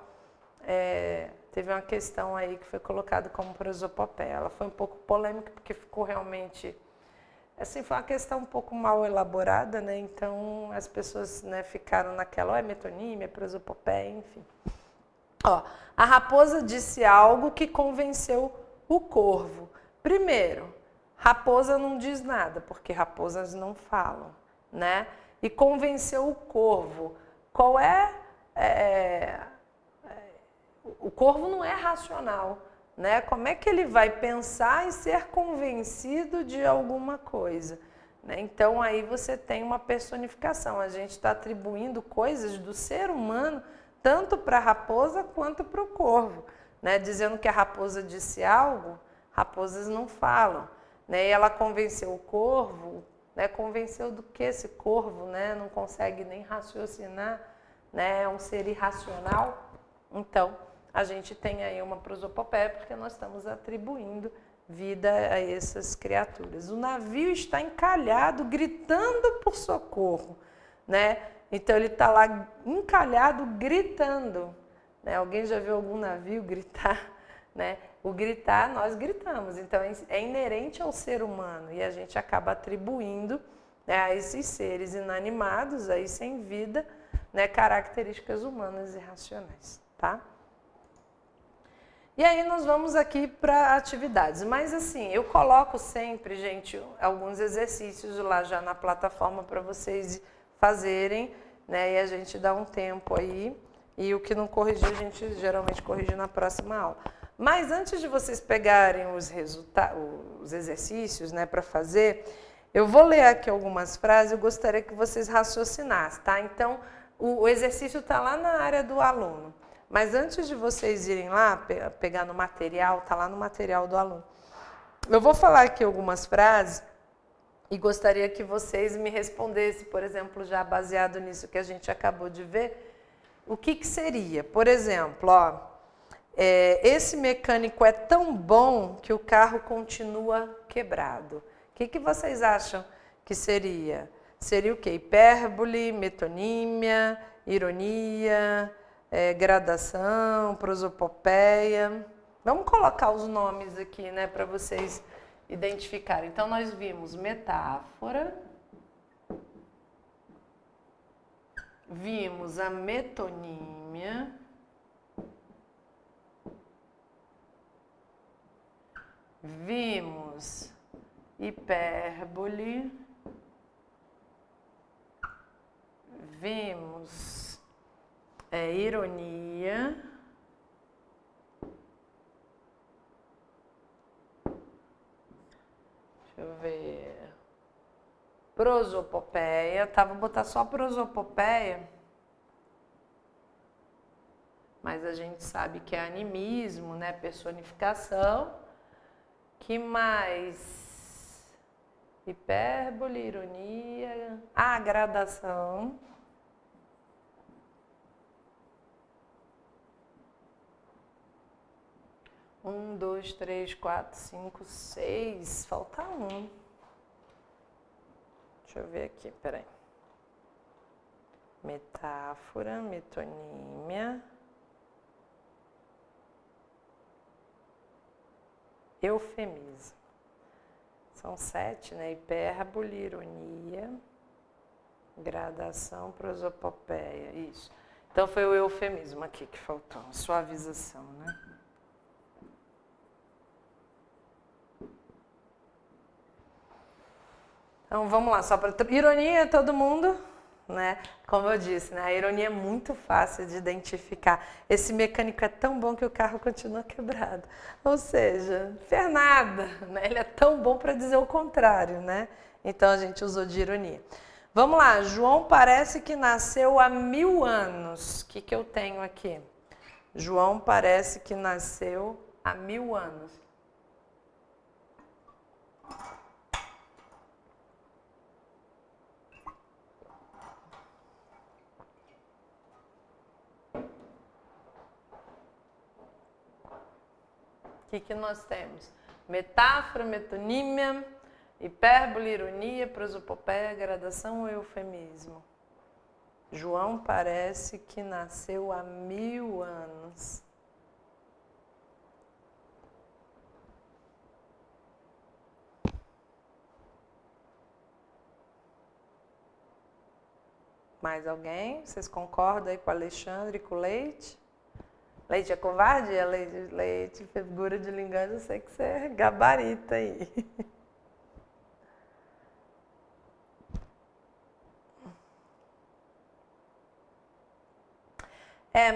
teve uma questão aí que foi colocada como prosopopeia. Ela foi um pouco polêmica, porque ficou realmente... Assim, foi uma questão um pouco mal elaborada, né? Então, as pessoas, né, ficaram naquela, é metonímia, é prosopopeia, enfim. Ó, a raposa disse algo que convenceu o corvo. Primeiro, raposa não diz nada, porque raposas não falam, né? E convenceu o corvo. Qual o corvo não é racional, né? Como é que ele vai pensar e ser convencido de alguma coisa? Né? Então, aí você tem uma personificação. A gente está atribuindo coisas do ser humano tanto para a raposa quanto para o corvo. Né? Dizendo que a raposa disse algo, raposas não falam. Né? E ela convenceu o corvo, né? Convenceu do que esse corvo, né? Não consegue nem raciocinar, né? É um ser irracional. Então, a gente tem aí uma prosopopeia porque nós estamos atribuindo vida a essas criaturas. O navio está encalhado, gritando por socorro, né? Então ele está lá encalhado, gritando. Né? Alguém já viu algum navio gritar? Né? O gritar, nós gritamos. Então é inerente ao ser humano e a gente acaba atribuindo, né, a esses seres inanimados, aí sem vida, né, características humanas e racionais, tá? E aí nós vamos aqui para atividades, mas assim, eu coloco sempre, gente, alguns exercícios lá já na plataforma para vocês fazerem, né, e a gente dá um tempo aí, e o que não corrigir a gente geralmente corrige na próxima aula. Mas antes de vocês pegarem os exercícios, né, para fazer, eu vou ler aqui algumas frases, eu gostaria que vocês raciocinassem, tá? Então, o exercício está lá na área do aluno. Mas antes de vocês irem lá, pegar no material, está lá no material do aluno. Eu vou falar aqui algumas frases e gostaria que vocês me respondessem, por exemplo, já baseado nisso que a gente acabou de ver, o que seria? Por exemplo, ó, esse mecânico é tão bom que o carro continua quebrado. O que vocês acham que seria? Seria o quê? Hipérbole, metonímia, ironia... gradação, prosopopeia. Vamos colocar os nomes aqui, né, para vocês identificarem. Então, nós vimos metáfora, vimos a metonímia, vimos hipérbole, vimos ironia, deixa eu ver, prosopopeia, tá? Vou botar só prosopopeia, mas a gente sabe que é animismo, né? Personificação. Que mais? Hipérbole, ironia, gradação. 1, 2, 3, 4, 5, 6. Falta um. Deixa eu ver aqui, peraí. Metáfora, metonímia. Eufemismo. São 7, né? Hipérbole, ironia, gradação, prosopopeia. Isso. Então foi o eufemismo aqui que faltou. Suavização, né? Então vamos lá, só para ironia, todo mundo, né? Como eu disse, né? A ironia é muito fácil de identificar. Esse mecânico é tão bom que o carro continua quebrado. Ou seja, fez nada, né? Ele é tão bom para dizer o contrário, né? Então a gente usou de ironia. Vamos lá, João parece que nasceu há 1000 anos. O que eu tenho aqui? João parece que nasceu há 1000 anos. O que nós temos? Metáfora, metonímia, Hipérbole, ironia, prosopopeia, gradação ou eufemismo? João parece que nasceu há 1000 anos. Mais alguém? Vocês concordam aí com o Alexandre e com o Leite? Leite é covardia? Leite, figura de linguagem, eu sei que você é gabarita aí.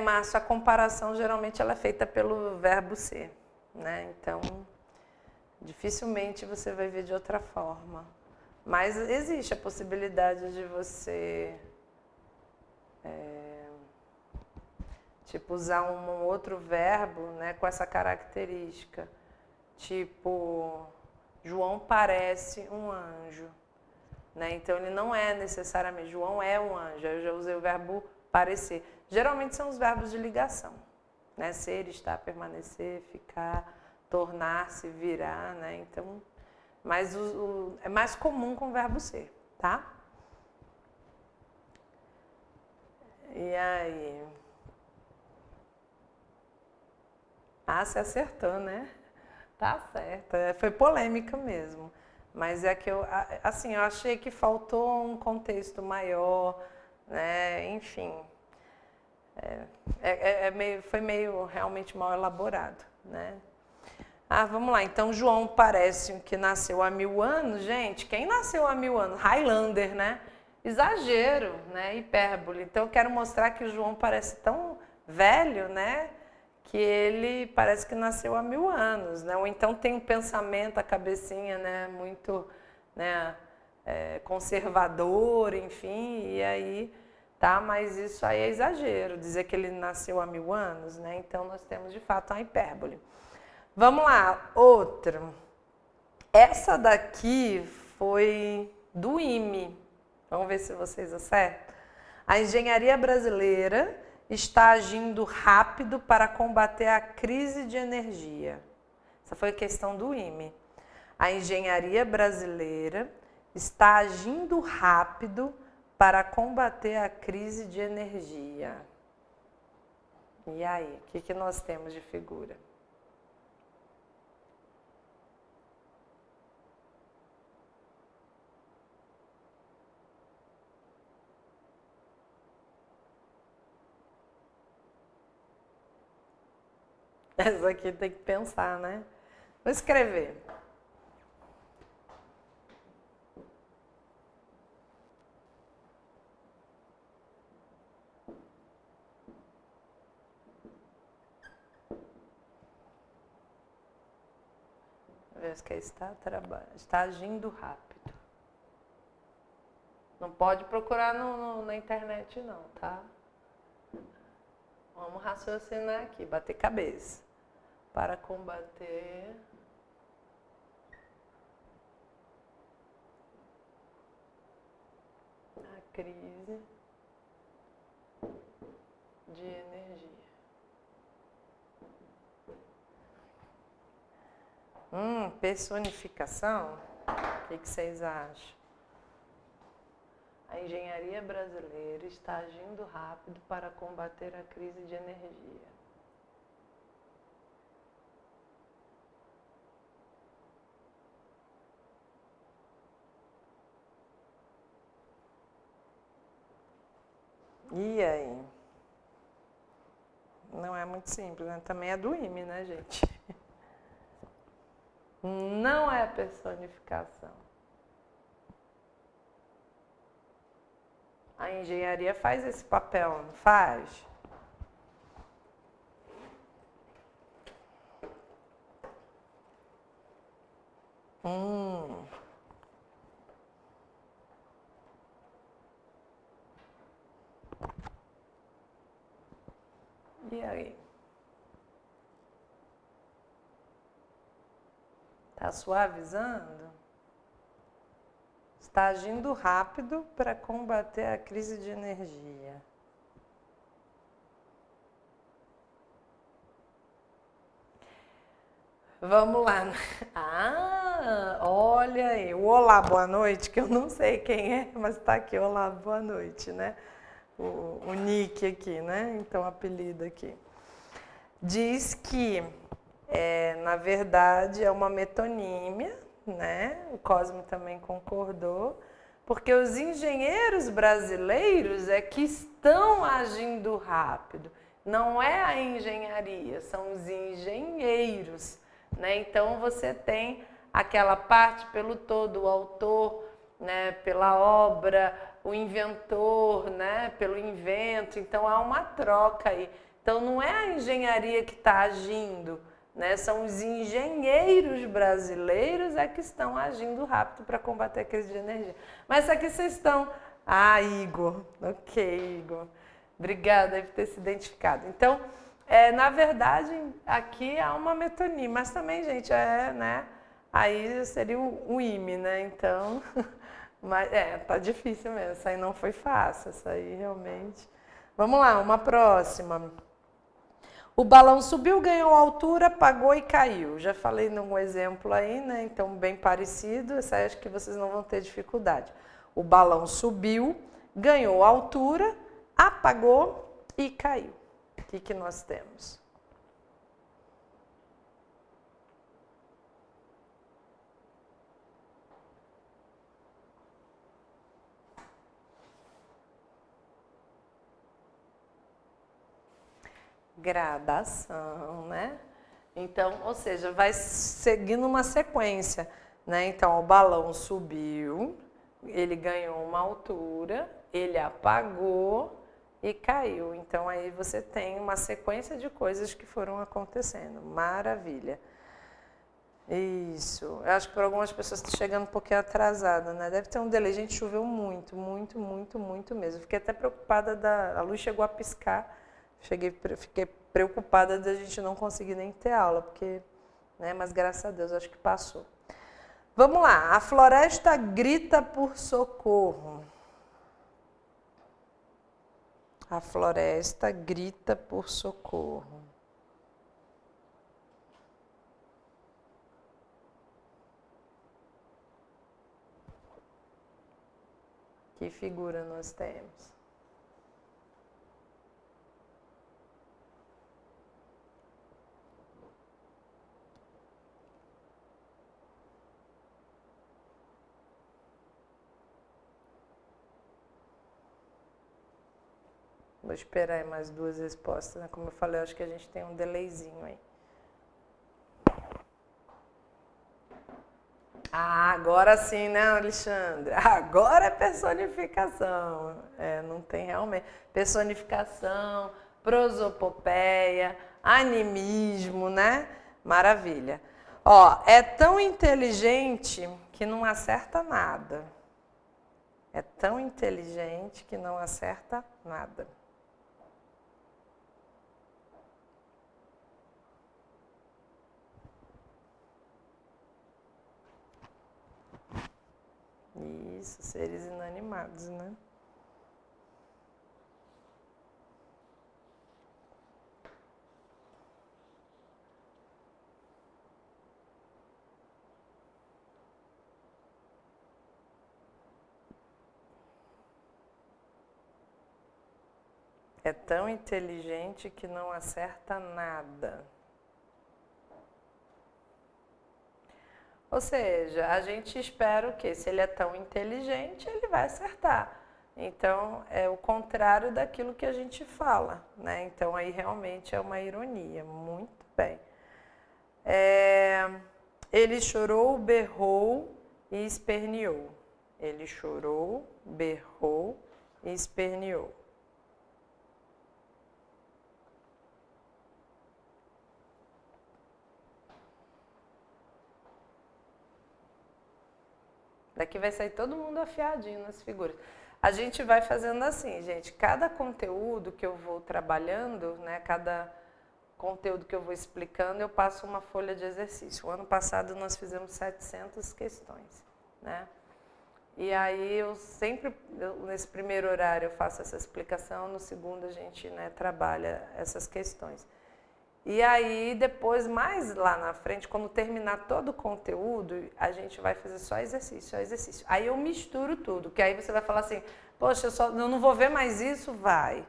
Márcio, a comparação geralmente ela é feita pelo verbo ser, né? Então, dificilmente você vai ver de outra forma. Mas existe a possibilidade de você tipo, usar um outro verbo, né, com essa característica. Tipo, João parece um anjo. Né? Então, ele não é necessariamente, João é um anjo. Eu já usei o verbo parecer. Geralmente são os verbos de ligação. Né? Ser, estar, permanecer, ficar, tornar-se, virar. Né? Então, mas é mais comum com o verbo ser. Tá? E aí? Você acertou, né? Tá certo. Foi polêmica mesmo. Mas é que eu achei que faltou um contexto maior, né? Enfim. Foi meio realmente mal elaborado, né? Vamos lá. Então, João parece que nasceu há 1000 anos. Gente, quem nasceu há 1000 anos? Highlander, né? Exagero, né? Hipérbole. Então, eu quero mostrar que o João parece tão velho, né? Que ele parece que nasceu há 1000 anos, né? Ou então tem um pensamento, a cabecinha, né? Muito, né? Conservador, enfim, e aí, tá? Mas isso aí é exagero, dizer que ele nasceu há 1000 anos, né? Então, nós temos, de fato, uma hipérbole. Vamos lá, outra. Essa daqui foi do IME. Vamos ver se vocês acertam. A engenharia brasileira está agindo rápido para combater a crise de energia. Essa foi a questão do IME. A engenharia brasileira está agindo rápido para combater a crise de energia. E aí, o que nós temos de figura? Essa aqui tem que pensar, né? Vou escrever. Veja que está agindo rápido. Não pode procurar na internet não, tá? Vamos raciocinar aqui, bater cabeça. Para combater a crise de energia. Personificação? O que vocês acham? A engenharia brasileira está agindo rápido para combater a crise de energia. E aí? Não é muito simples, né? Também é do IME, né, gente? Não é personificação. A engenharia faz esse papel, não faz? E aí? Tá suavizando? Está agindo rápido para combater a crise de energia. Vamos lá. olha aí, o olá, boa noite, que eu não sei quem é, mas está aqui, olá, boa noite, né? O nick aqui, né? Então, o apelido aqui. Diz que, na verdade, é uma metonímia, né? O Cosme também concordou, porque os engenheiros brasileiros é que estão agindo rápido. Não é a engenharia, são os engenheiros, né? Então, você tem aquela parte pelo todo, o autor, né, pela obra, o inventor, né, pelo invento. Então, há uma troca aí. Então, não é a engenharia que está agindo, né? São os engenheiros brasileiros que estão agindo rápido para combater a crise de energia. Mas aqui vocês estão... Ah, Igor. Ok, Igor. Obrigada por ter se identificado. Então, na verdade, aqui há uma metonímia, mas também, gente, né? Aí seria o IME, né? Então, mas tá difícil mesmo. Isso aí não foi fácil, isso aí realmente. Vamos lá, uma próxima. O balão subiu, ganhou altura, apagou e caiu. Já falei num exemplo aí, né? Então, bem parecido. Essa acho que vocês não vão ter dificuldade. O balão subiu, ganhou altura, apagou e caiu. O que nós temos? Gradação, né? Então, ou seja, vai seguindo uma sequência, né? Então, o balão subiu, ele ganhou uma altura, ele apagou e caiu. Então, aí você tem uma sequência de coisas que foram acontecendo. Maravilha. Isso. Eu acho que para algumas pessoas está chegando um pouquinho atrasada, né? Deve ter um delay. Gente, choveu muito, muito, muito, muito mesmo. Fiquei até preocupada, a luz chegou a piscar. Fiquei preocupada de a gente não conseguir nem ter aula, porque, né? Mas graças a Deus, acho que passou. Vamos lá. A floresta grita por socorro. A floresta grita por socorro. Que figura nós temos? Vou esperar aí mais duas respostas, né? Como eu falei, eu acho que a gente tem um delayzinho aí. Ah, agora sim, né, Alexandre? Agora é personificação. Não tem realmente. Personificação, prosopopeia, animismo, né? Maravilha. Ó, é tão inteligente que não acerta nada. É tão inteligente que não acerta nada. Isso, seres inanimados, né? É tão inteligente que não acerta nada. Ou seja, a gente espera o quê? Se ele é tão inteligente, ele vai acertar. Então, é o contrário daquilo que a gente fala, né? Então, aí realmente é uma ironia. Muito bem. Ele chorou, berrou e esperneou. Ele chorou, berrou e esperneou. Daqui vai sair todo mundo afiadinho nas figuras. A gente vai fazendo assim, gente. Cada conteúdo que eu vou trabalhando, né? Cada conteúdo que eu vou explicando, eu passo uma folha de exercício. O ano passado nós fizemos 700 questões, né? E aí eu sempre, nesse primeiro horário eu faço essa explicação, no segundo a gente, né, trabalha essas questões. E aí, depois, mais lá na frente, quando terminar todo o conteúdo, a gente vai fazer só exercício, só exercício. Aí eu misturo tudo, que aí você vai falar assim, poxa, eu não vou ver mais isso? Vai.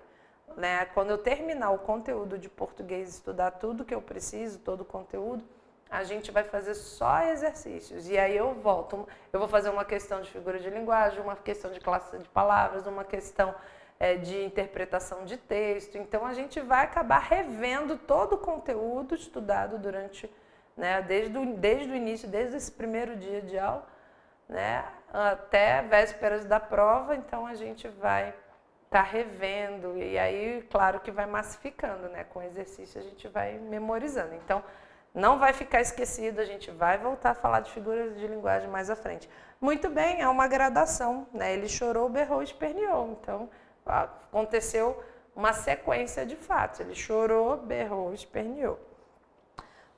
Né? Quando eu terminar o conteúdo de português, estudar tudo que eu preciso, todo o conteúdo, a gente vai fazer só exercícios. E aí eu volto. Eu vou fazer uma questão de figura de linguagem, uma questão de classe de palavras, uma questão de interpretação de texto. Então, a gente vai acabar revendo todo o conteúdo estudado durante, né, desde o início, desde esse primeiro dia de aula, né, até vésperas da prova. Então, a gente vai estar revendo. E aí, claro que vai massificando, né? Com exercício, a gente vai memorizando. Então, não vai ficar esquecido, a gente vai voltar a falar de figuras de linguagem mais à frente. Muito bem, é uma gradação, né? Ele chorou, berrou, esperneou. Então, aconteceu uma sequência de fatos. Ele chorou, berrou, esperneou.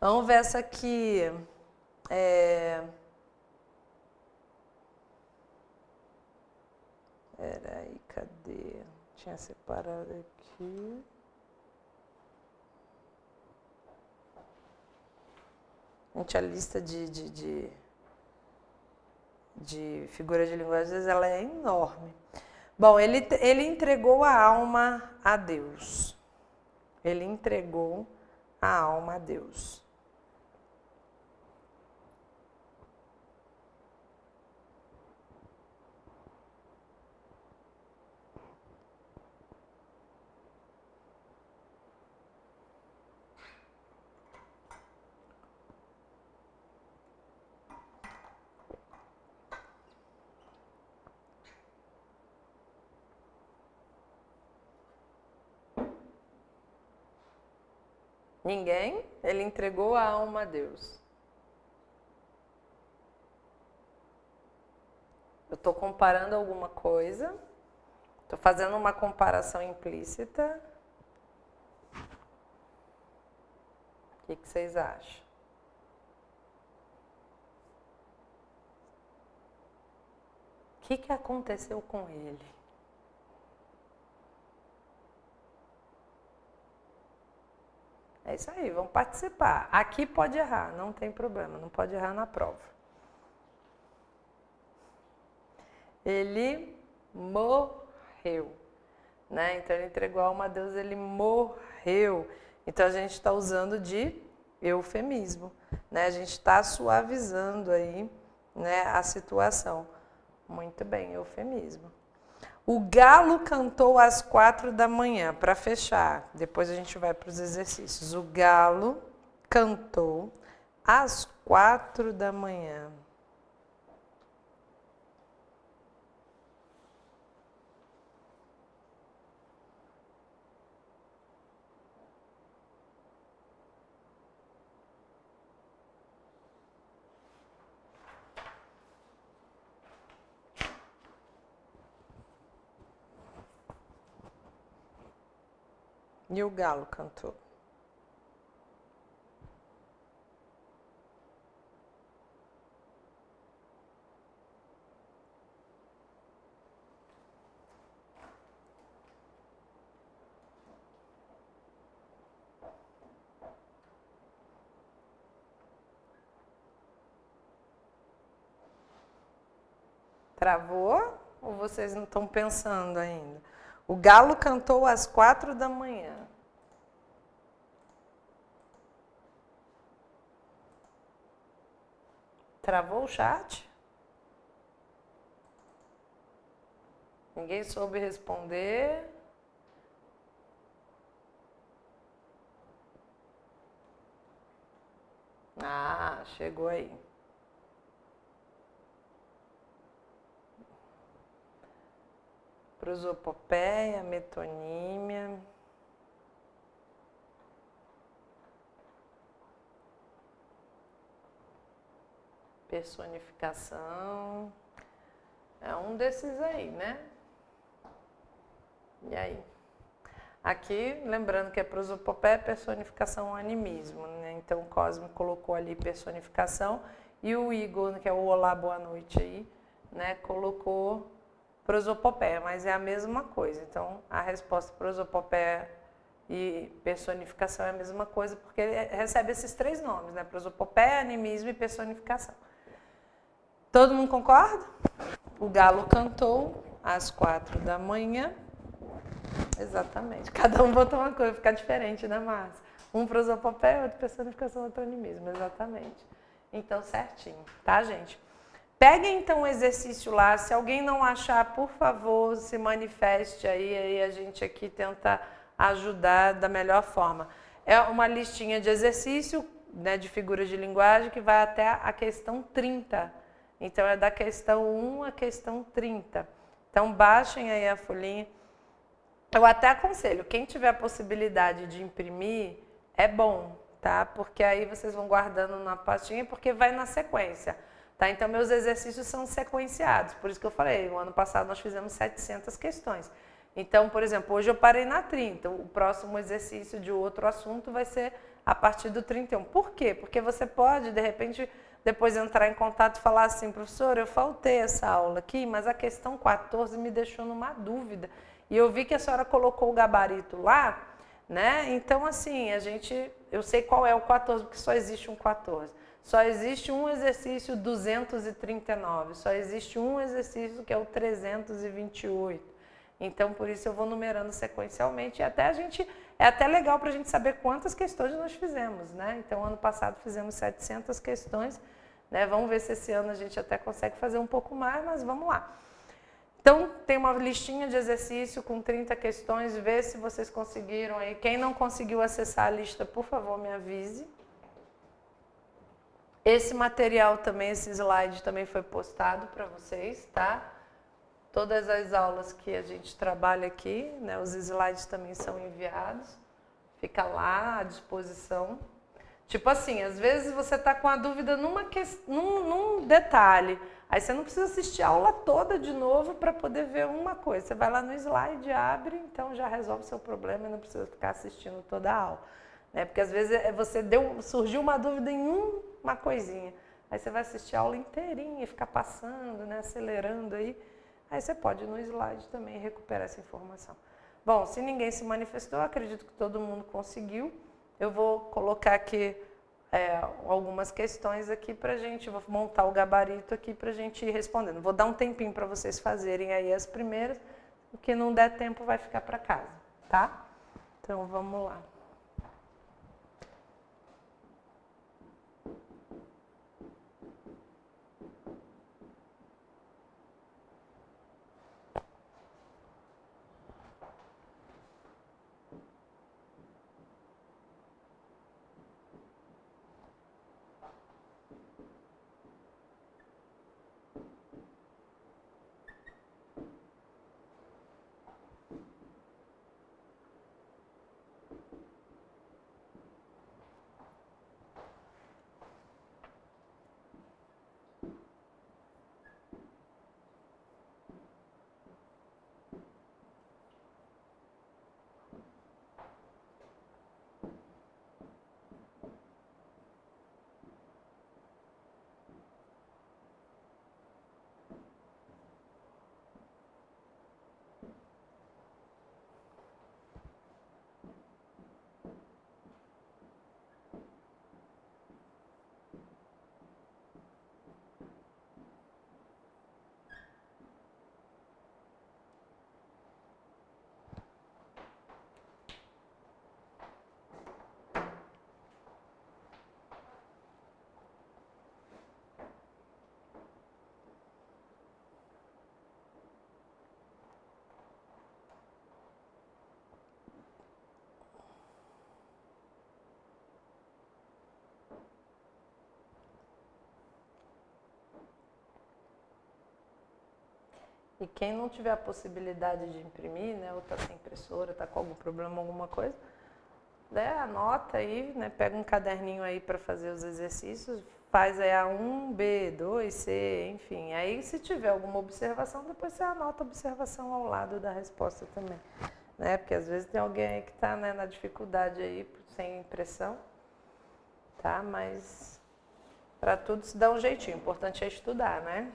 Vamos ver essa aqui. Peraí, cadê? Tinha separado aqui. Gente, a lista de figuras de linguagem, às vezes, ela é enorme. Bom, ele entregou a alma a Deus. Ele entregou a alma a Deus. Ninguém? Ele entregou a alma a Deus. Eu estou comparando alguma coisa. Estou fazendo uma comparação implícita. O que vocês acham? O que aconteceu com ele? É isso aí, vamos participar. Aqui pode errar, não tem problema, não pode errar na prova. Ele morreu, né? Então ele entregou a alma a Deus, ele morreu. Então a gente está usando de eufemismo, né? A gente está suavizando aí, né, a situação. Muito bem, eufemismo. O galo cantou às 4 da manhã, para fechar. Depois a gente vai para os exercícios. O galo cantou às 4 da manhã. E o galo cantou. Travou? Ou vocês não estão pensando ainda? O galo cantou às 4 da manhã. Travou o chat? Ninguém soube responder? Ah, chegou aí. Prosopopeia, metonímia. Personificação. É um desses aí, né? E aí? Aqui, lembrando que é prosopopeia, personificação, animismo, né? Então, o Cosme colocou ali personificação e o Igor, que é o Olá, boa noite aí, né? Colocou prosopopeia, mas é a mesma coisa. Então, a resposta prosopopeia E personificação é a mesma coisa, porque ele recebe esses 3 nomes, né? Prosopopeia, animismo e personificação. Todo mundo concorda? O galo cantou às 4 da manhã. Exatamente. Cada um botou uma coisa, fica diferente, né, Márcia? Um prosopopeia, outro personificação, outro animismo. Exatamente. Então, certinho, tá, gente? Peguem, então, o exercício lá. Se alguém não achar, por favor, se manifeste aí a gente aqui tenta ajudar da melhor forma. É uma listinha de exercício, né, de figuras de linguagem, que vai até a questão 30. Então, é da questão 1 à questão 30. Então, baixem aí a folhinha. Eu até aconselho, quem tiver a possibilidade de imprimir, é bom, tá? Porque aí vocês vão guardando na pastinha, porque vai na sequência. Tá? Então, meus exercícios são sequenciados. Por isso que eu falei, o ano passado nós fizemos 700 questões. Então, por exemplo, hoje eu parei na 30. O próximo exercício de outro assunto vai ser a partir do 31. Por quê? Porque você pode, de repente, depois entrar em contato e falar assim, professor, eu faltei essa aula aqui, mas a questão 14 me deixou numa dúvida. E eu vi que a senhora colocou o gabarito lá, né? Então, assim, eu sei qual é o 14, porque só existe um 14. Só existe um exercício 239, só existe um exercício que é o 328. Então, por isso eu vou numerando sequencialmente. E é até legal para a gente saber quantas questões nós fizemos, né? Então, ano passado fizemos 700 questões, né? Vamos ver se esse ano a gente até consegue fazer um pouco mais, mas vamos lá. Então, tem uma listinha de exercício com 30 questões, vê se vocês conseguiram aí. Quem não conseguiu acessar a lista, por favor, me avise. Esse material também, esse slide também foi postado para vocês, tá? Todas as aulas que a gente trabalha aqui, né, os slides também são enviados. Fica lá à disposição. Tipo assim, às vezes você está com a dúvida num detalhe. Aí você não precisa assistir a aula toda de novo para poder ver uma coisa. Você vai lá no slide, abre, então já resolve o seu problema e não precisa ficar assistindo toda a aula. Né? Porque às vezes surgiu uma dúvida em uma coisinha. Aí você vai assistir a aula inteirinha e ficar passando, né, acelerando aí. Aí você pode ir no slide também recuperar essa informação. Bom, se ninguém se manifestou, eu acredito que todo mundo conseguiu. Eu vou colocar aqui algumas questões aqui para a gente, vou montar o gabarito aqui para a gente ir respondendo. Vou dar um tempinho para vocês fazerem aí as primeiras, o que não der tempo vai ficar para casa, tá? Então, vamos lá. E quem não tiver a possibilidade de imprimir, né, ou está sem impressora, está com algum problema, alguma coisa, né, anota aí, né, pega um caderninho aí para fazer os exercícios, faz aí a 1, B, 2, C, enfim. Aí se tiver alguma observação, depois você anota a observação ao lado da resposta também. Né, porque às vezes tem alguém aí que está, né, na dificuldade aí, sem impressão, tá? Mas para tudo se dá um jeitinho, o importante é estudar, né?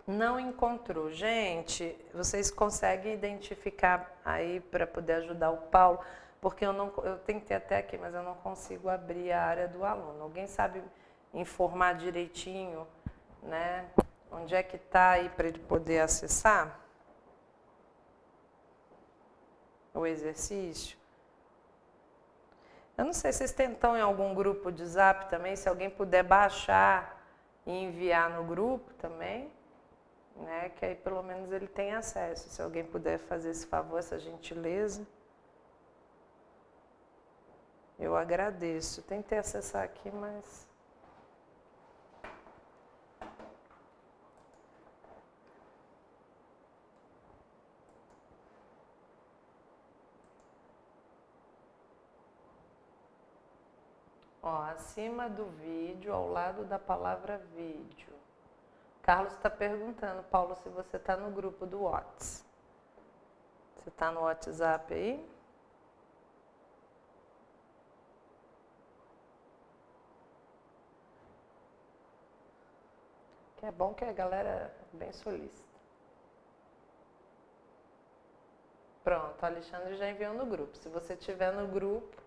Não encontrou. Gente, vocês conseguem identificar aí para poder ajudar o Paulo? Porque eu tentei até aqui, mas eu não consigo abrir a área do aluno. Alguém sabe informar direitinho, né? Onde é que está aí para ele poder acessar o exercício? Eu não sei se vocês tentam em algum grupo de Zap também, se alguém puder baixar e enviar no grupo também, né? Que aí pelo menos ele tem acesso. Se alguém puder fazer esse favor, essa gentileza, eu agradeço. Tentei acessar aqui, mas... Ó, acima do vídeo, ao lado da palavra vídeo. Carlos está perguntando, Paulo, se você está no grupo do WhatsApp. Você está no WhatsApp aí? Que é bom que a galera é bem solícita. Pronto, o Alexandre já enviou no grupo. Se você estiver no grupo,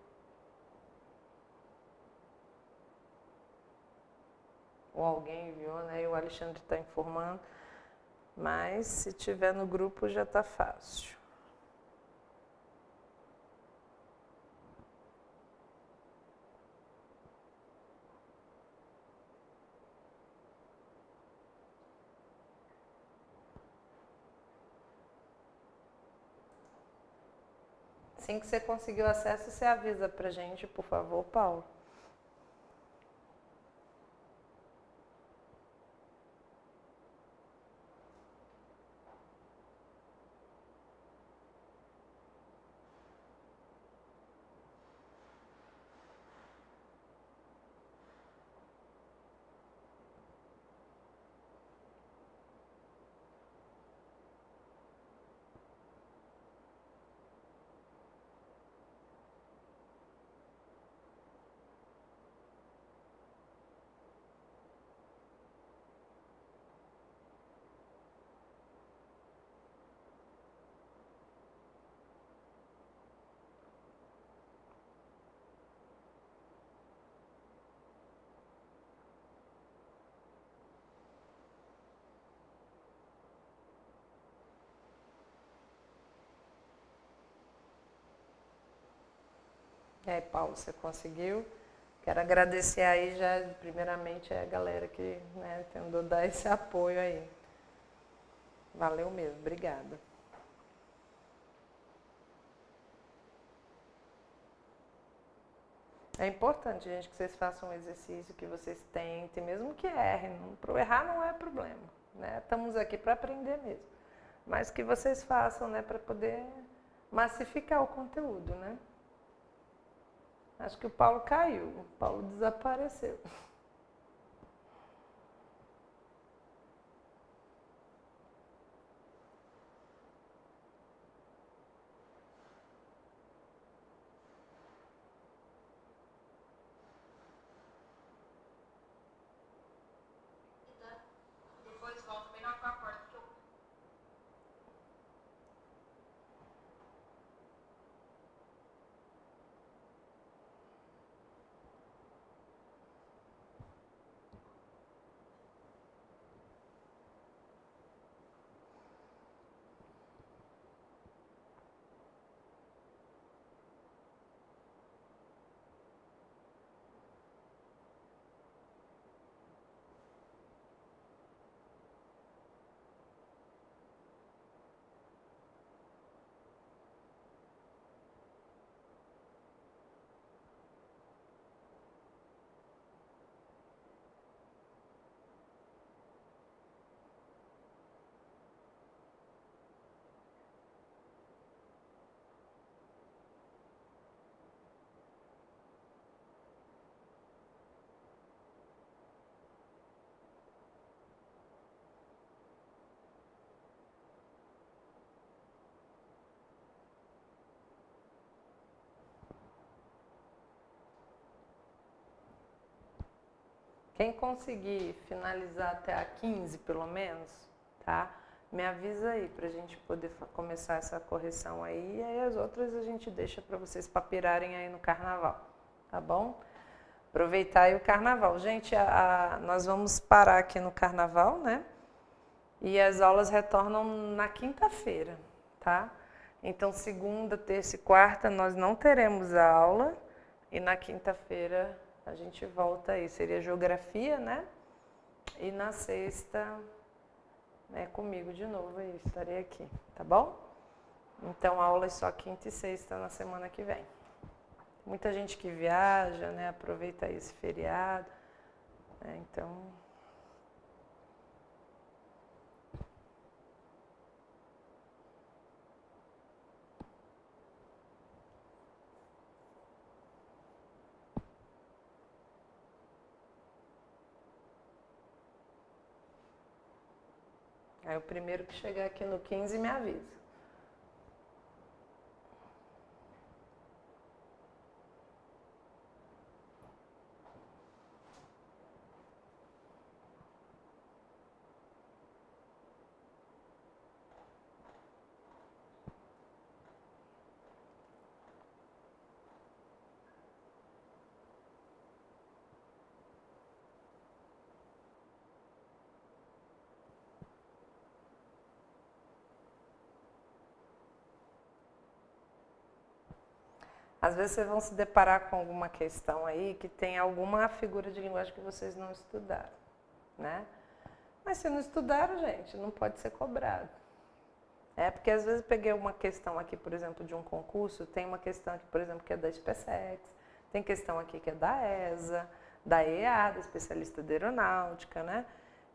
ou alguém enviou, né? E o Alexandre está informando. Mas se estiver no grupo já está fácil. Assim que você conseguiu acesso, você avisa pra gente, por favor, Paulo. E aí, Paulo, você conseguiu? Quero agradecer aí já, primeiramente, a galera que, né, tentou dar esse apoio aí. Valeu mesmo, obrigada. É importante, gente, que vocês façam um exercício, que vocês tentem, mesmo que errem. Errar não é problema, né? Estamos aqui para aprender mesmo. Mas que vocês façam, né, para poder massificar o conteúdo, né? Acho que o Paulo caiu, o Paulo desapareceu. Depois volta bem na tua porta que eu... Quem conseguir finalizar até a 15, pelo menos, tá? Me avisa aí pra gente poder começar essa correção aí, e aí as outras a gente deixa para vocês papirarem aí no carnaval, tá bom? Aproveitar aí o carnaval. Gente, nós vamos parar aqui no carnaval, né? E as aulas retornam na quinta-feira, tá? Então, segunda, terça e quarta nós não teremos aula, e na quinta-feira a gente volta aí. Seria geografia, né? E na sexta, né, comigo de novo, eu estarei aqui, tá bom? Então, aulas só quinta e sexta na semana que vem. Muita gente que viaja, né, aproveita esse feriado, né, então... Aí o primeiro que chegar aqui no 15 me avisa. Às vezes vocês vão se deparar com alguma questão aí que tem alguma figura de linguagem que vocês não estudaram, né? Mas se não estudaram, gente, não pode ser cobrado. É porque às vezes eu peguei uma questão aqui, por exemplo, de um concurso, tem uma questão aqui, por exemplo, que é da SpaceX, tem questão aqui que é da ESA, da EA, da especialista de aeronáutica, né?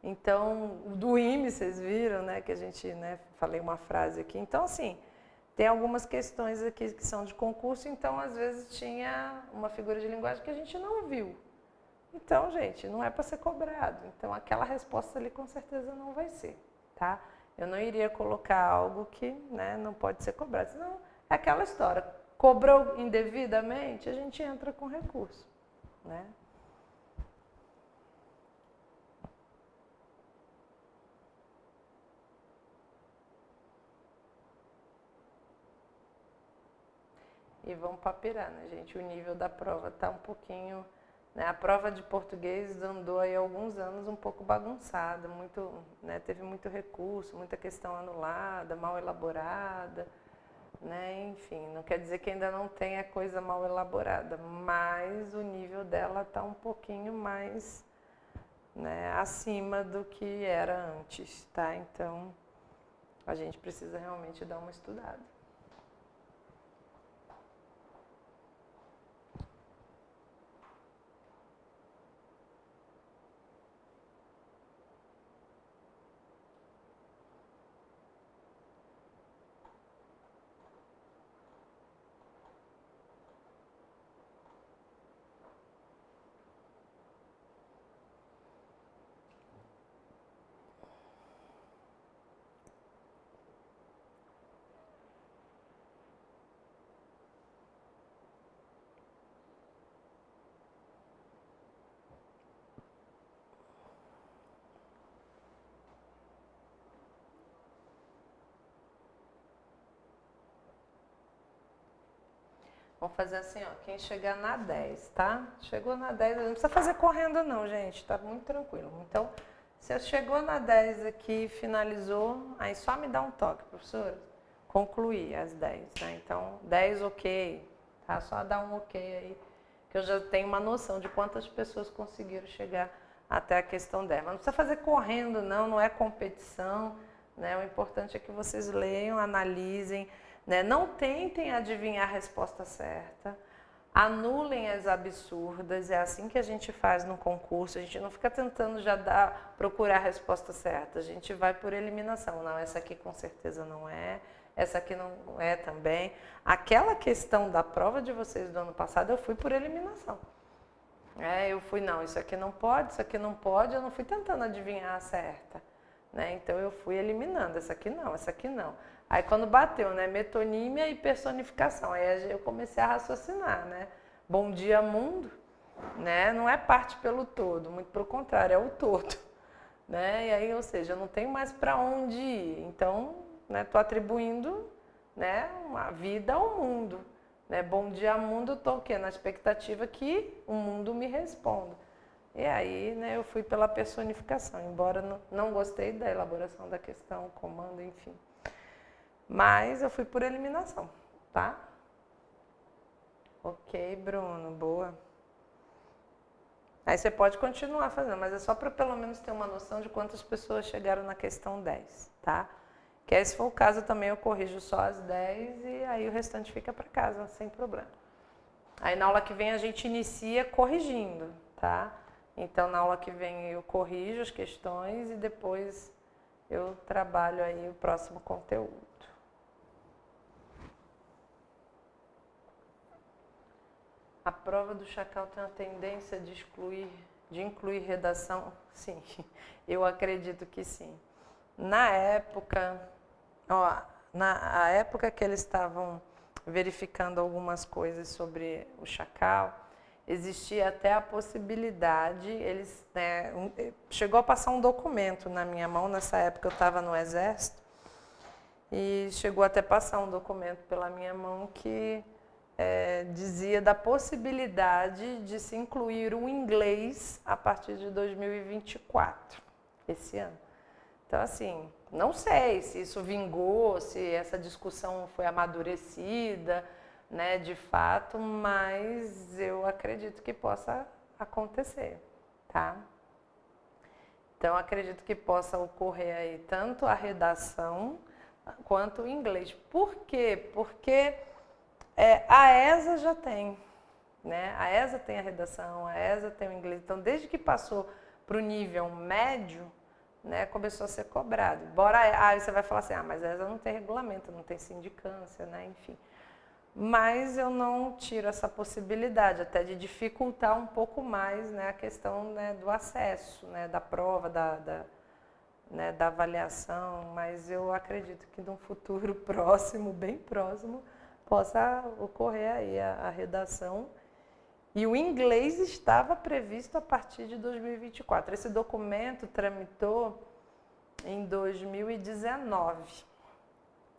Então, do IME, vocês viram, né, que a gente, né, falei uma frase aqui. Então, assim, tem algumas questões aqui que são de concurso, então às vezes tinha uma figura de linguagem que a gente não viu. Então, gente, não é para ser cobrado. Então, aquela resposta ali com certeza não vai ser, tá? Eu não iria colocar algo que, né, não pode ser cobrado. Senão, é aquela história. Cobrou indevidamente, a gente entra com recurso, né? E vamos papirar, né, gente? O nível da prova está um pouquinho... Né, a prova de português andou aí há alguns anos um pouco bagunçada, muito, né, teve muito recurso, muita questão anulada, mal elaborada, né, enfim, não quer dizer que ainda não tenha coisa mal elaborada, mas o nível dela está um pouquinho mais, né, acima do que era antes, tá? Então, a gente precisa realmente dar uma estudada. Vamos fazer assim, ó, quem chegar na 10, tá? Chegou na 10, não precisa fazer correndo não, gente, tá muito tranquilo. Então, se chegou na 10 aqui, finalizou, aí só me dá um toque, professora. Concluir as 10, né? Então, 10 ok, tá? Só dá um ok aí, que eu já tenho uma noção de quantas pessoas conseguiram chegar até a questão 10. Mas não precisa fazer correndo não, não é competição, né? O importante é que vocês leiam, analisem, né? Não tentem adivinhar a resposta certa, anulem as absurdas, é assim que a gente faz no concurso, a gente não fica tentando já procurar a resposta certa, a gente vai por eliminação, não, essa aqui com certeza não é, essa aqui não é também. Aquela questão da prova de vocês do ano passado, eu fui por eliminação. Eu fui, não, isso aqui não pode, isso aqui não pode, eu não fui tentando adivinhar a certa. Né? Então eu fui eliminando, essa aqui não, essa aqui não. Aí quando bateu, né, metonímia e personificação, aí eu comecei a raciocinar, né? Bom dia mundo, né? Não é parte pelo todo, muito pelo contrário, é o todo, né? E aí, ou seja, eu não tenho mais para onde ir. Então, né, estou atribuindo, né, uma vida ao mundo. Né? Bom dia, mundo, estou o quê? Na expectativa que o mundo me responda. E aí, né, eu fui pela personificação, embora não gostei da elaboração da questão, comando, enfim. Mas eu fui por eliminação, tá? Ok, Bruno, boa. Aí você pode continuar fazendo, mas é só para pelo menos ter uma noção de quantas pessoas chegaram na questão 10, tá? Que aí, se for o caso, também eu corrijo só as 10 e aí o restante fica para casa, sem problema. Aí na aula que vem a gente inicia corrigindo, tá? Então na aula que vem eu corrijo as questões e depois eu trabalho aí o próximo conteúdo. A prova do Chacal tem a tendência de incluir redação? Sim, eu acredito que sim. Na época, na época que eles estavam verificando algumas coisas sobre o Chacal, existia até a possibilidade, eles, né, chegou a passar um documento na minha mão, nessa época eu estava no Exército, e chegou até passar um documento pela minha mão que dizia da possibilidade de se incluir o inglês a partir de 2024, esse ano. Então, assim, não sei se isso vingou, se essa discussão foi amadurecida, né, de fato, mas eu acredito que possa acontecer, tá? Então, acredito que possa ocorrer aí tanto a redação quanto o inglês. Por quê? Porque a ESA já tem, né? A ESA tem a redação, a ESA tem o inglês. Então, desde que passou para o nível médio, né, começou a ser cobrado. Embora aí você vai falar assim, mas a ESA não tem regulamento, não tem sindicância, né? Enfim. Mas eu não tiro essa possibilidade, até de dificultar um pouco mais, né, a questão, né, do acesso, né, da prova, né, da avaliação, mas eu acredito que num futuro próximo, bem próximo, possa ocorrer aí a redação. E o inglês estava previsto a partir de 2024. Esse documento tramitou em 2019.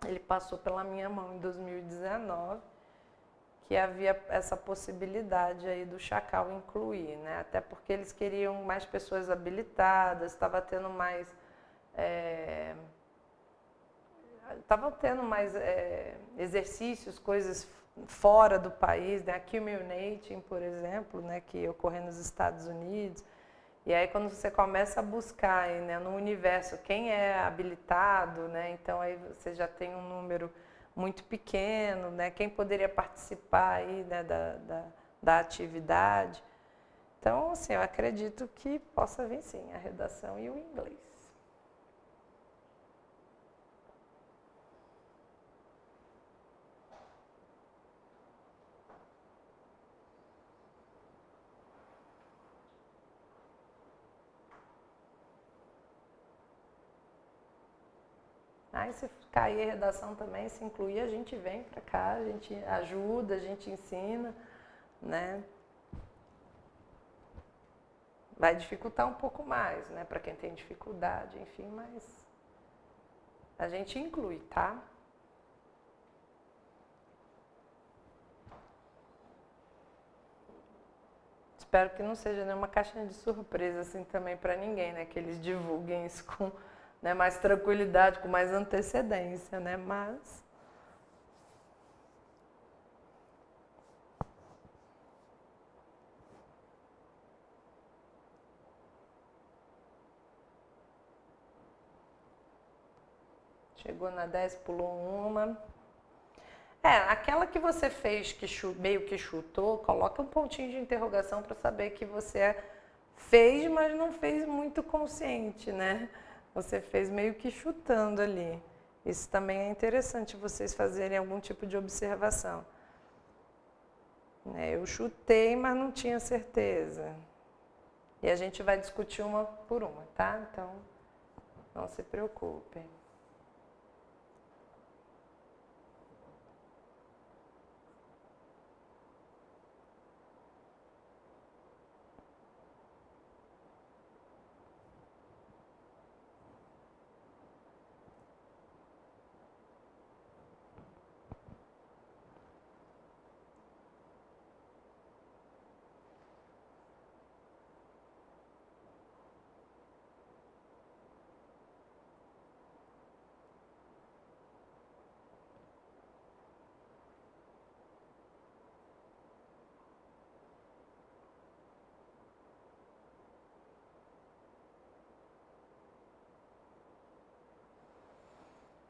Ele passou pela minha mão em 2019, que havia essa possibilidade aí do Chacal incluir, né? Até porque eles queriam mais pessoas habilitadas, estava tendo mais exercícios, coisas fora do país, né? Accumulating, por exemplo, né? Que ocorre nos Estados Unidos. E aí quando você começa a buscar aí, né, no universo quem é habilitado, né? Então aí você já tem um número muito pequeno, né? Quem poderia participar aí, né, da atividade. Então, assim, eu acredito que possa vir sim a redação e o inglês. Aí se cair a redação também, se incluir, a gente vem para cá, a gente ajuda, a gente ensina, né? Vai dificultar um pouco mais, né, para quem tem dificuldade, enfim, mas a gente inclui, tá? Espero que não seja nenhuma caixinha de surpresa assim também para ninguém, né, que eles divulguem isso com, né, mais tranquilidade, com mais antecedência, né, mas chegou na 10, pulou uma. Aquela que você fez, que meio que chutou, coloca um pontinho de interrogação para saber que você fez, mas não fez muito consciente, né? Você fez meio que chutando ali. Isso também é interessante vocês fazerem algum tipo de observação. Eu chutei, mas não tinha certeza. E a gente vai discutir uma por uma, tá? Então, não se preocupem.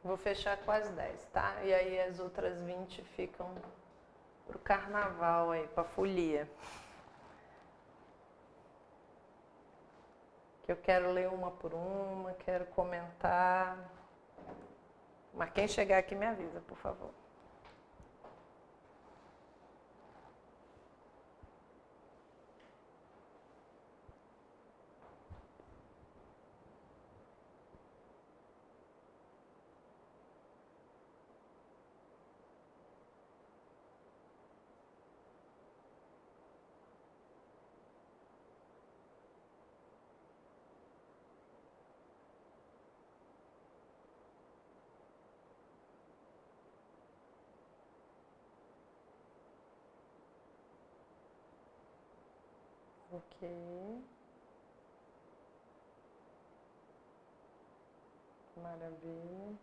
Vou fechar com as 10, tá? E aí as outras 20 ficam pro carnaval aí, pra folia. Que eu quero ler uma por uma, quero comentar. Mas quem chegar aqui me avisa, por favor. Ok. Maravilha.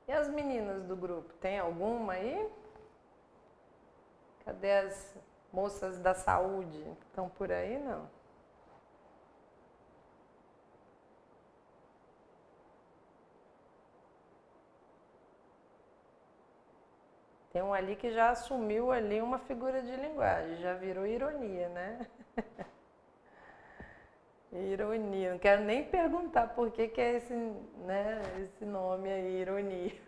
E as meninas do grupo, tem alguma aí? Cadê as moças da saúde? Estão por aí, não? Tem um ali que já assumiu ali uma figura de linguagem, já virou ironia, né? Ironia, não quero nem perguntar por que é esse, né, esse nome aí, ironia.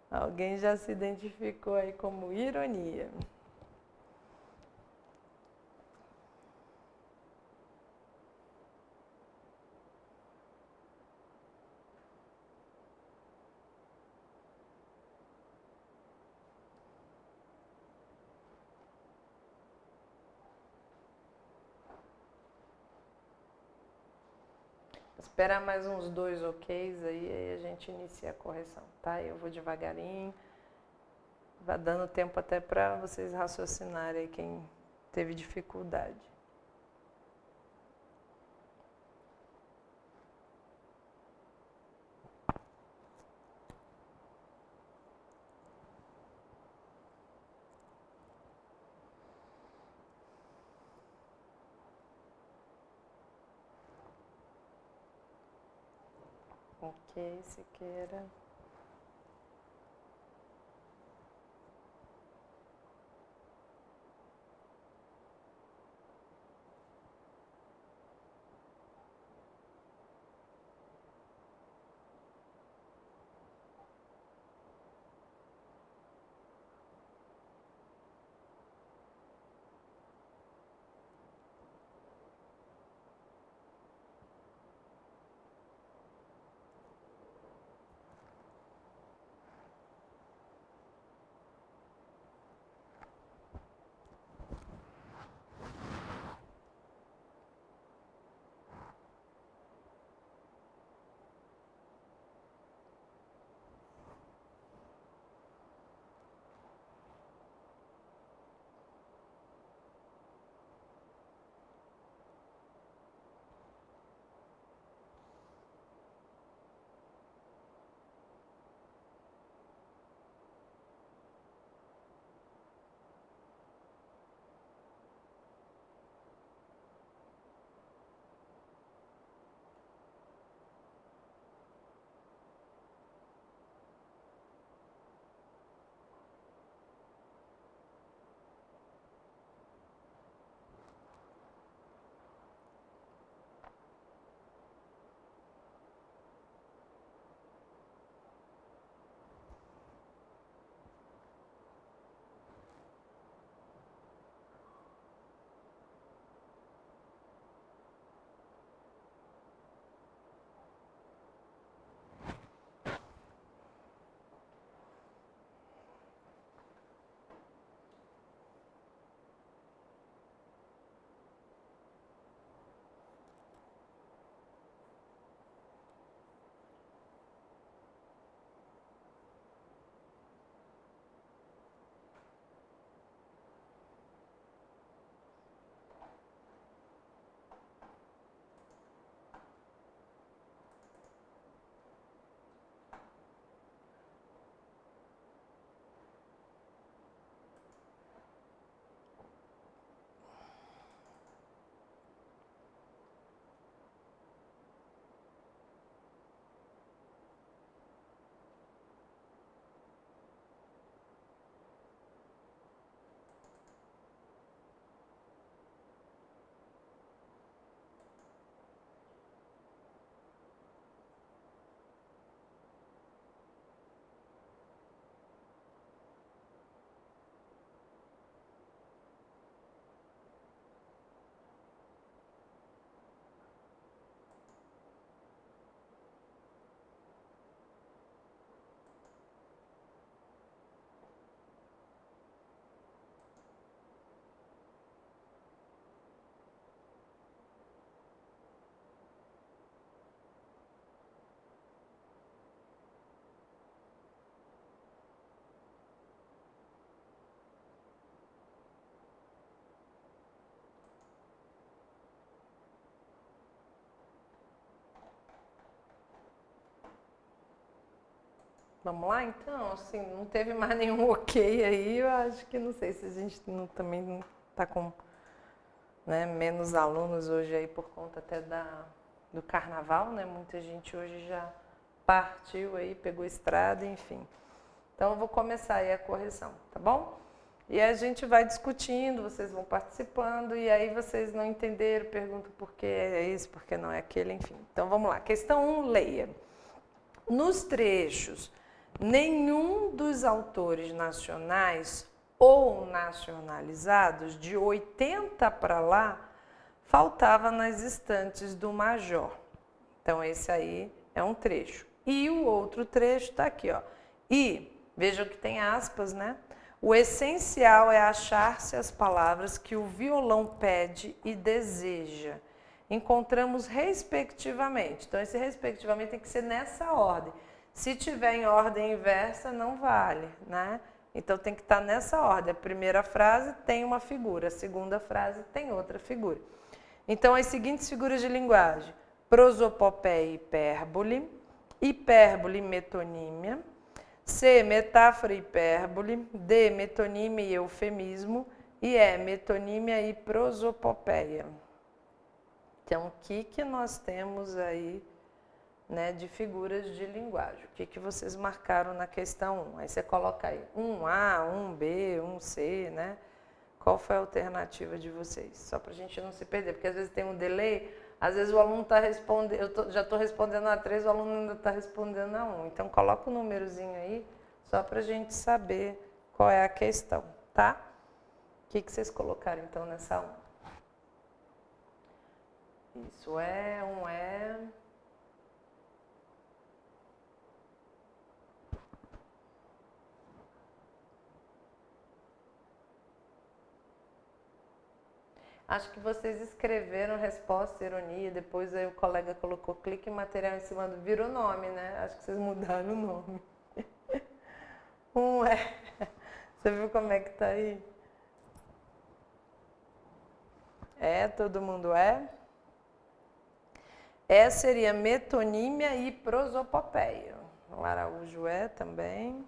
Alguém já se identificou aí como ironia. Esperar mais uns 2 oks aí a gente inicia a correção, tá? Eu vou devagarinho, vai dando tempo até para vocês raciocinarem aí quem teve dificuldade. Ok, Siqueira. Vamos lá, então? Assim, não teve mais nenhum ok aí, eu acho que não sei se a gente também não está com, né, menos alunos hoje aí por conta até do carnaval, né? Muita gente hoje já partiu aí, pegou estrada, enfim. Então, eu vou começar aí a correção, tá bom? E a gente vai discutindo, vocês vão participando, e aí vocês não entenderam, perguntam por que é isso, por que não é aquele, enfim. Então, vamos lá. Questão 1, leia. Nos trechos, nenhum dos autores nacionais ou nacionalizados, de 80 para lá, faltava nas estantes do Major. Então, esse aí é um trecho. E o outro trecho está aqui, ó. E, vejam que tem aspas, né? O essencial é achar-se as palavras que o violão pede e deseja. Encontramos respectivamente. Então, esse respectivamente tem que ser nessa ordem. Se tiver em ordem inversa, não vale, né? Então, tem que estar nessa ordem. A primeira frase tem uma figura, a segunda frase tem outra figura. Então, as seguintes figuras de linguagem: prosopopeia e hipérbole, hipérbole e metonímia, C, metáfora e hipérbole, D, metonímia e eufemismo, e E, metonímia e prosopopeia. Então, o que nós temos aí, né, de figuras de linguagem? O que vocês marcaram na questão 1? Aí você coloca aí 1A, 1B, 1C, né? Qual foi a alternativa de vocês? Só para a gente não se perder, porque às vezes tem um delay, às vezes o aluno está respondendo, já estou respondendo a 3, o aluno ainda está respondendo a 1. Então, coloca o númerozinho aí, só para a gente saber qual é a questão, tá? O que vocês colocaram, então, nessa 1? Isso é, 1 é... Acho que vocês escreveram resposta, ironia, depois aí o colega colocou clique em material em cima do... Virou nome, né? Acho que vocês mudaram o nome. Você viu como é que tá aí? É, todo mundo é? É seria metonímia e prosopopeia. O Araújo é também.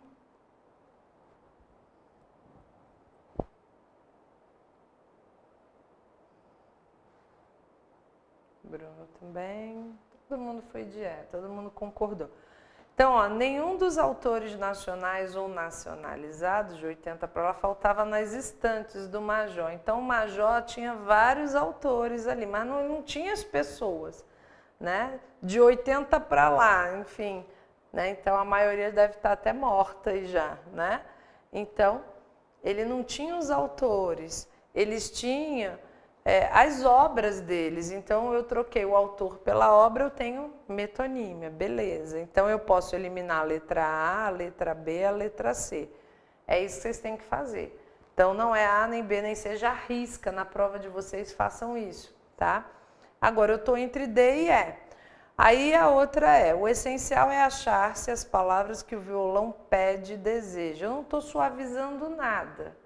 Bruno também. Todo mundo foi de todo mundo concordou. Então, ó, nenhum dos autores nacionais ou nacionalizados, de 80 para lá, faltava nas estantes do Major. Então, o Major tinha vários autores ali, mas não tinha as pessoas, né? De 80 para lá, enfim. Né? Então, a maioria deve estar até morta aí já, né? Então, ele não tinha os autores, eles tinham... as obras deles. Então, eu troquei o autor pela obra, eu tenho metonímia, beleza. Então, eu posso eliminar a letra A, a letra B, a letra C. É isso que vocês têm que fazer. Então, não é A, nem B, nem C, já arrisca na prova de vocês, façam isso, tá? Agora, eu estou entre D e E. Aí, a outra o essencial é achar-se as palavras que o violão pede e deseja. Eu não estou suavizando nada,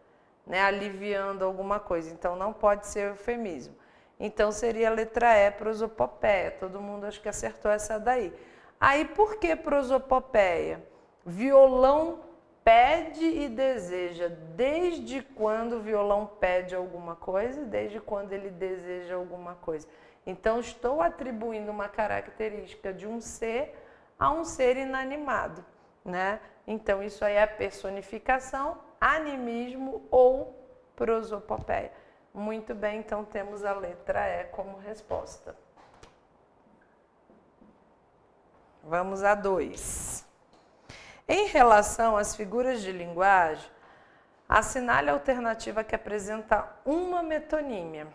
né, aliviando alguma coisa, então não pode ser eufemismo. Então seria a letra E, prosopopeia. Todo mundo acho que acertou essa daí. Aí por que prosopopeia? Violão pede e deseja. Desde quando o violão pede alguma coisa? Desde quando ele deseja alguma coisa. Então estou atribuindo uma característica de um ser a um ser inanimado, né? Então isso aí é a personificação, animismo ou prosopopeia. Muito bem, então temos a letra E como resposta. Vamos a 2. Em relação às figuras de linguagem, assinale a alternativa que apresenta uma metonímia.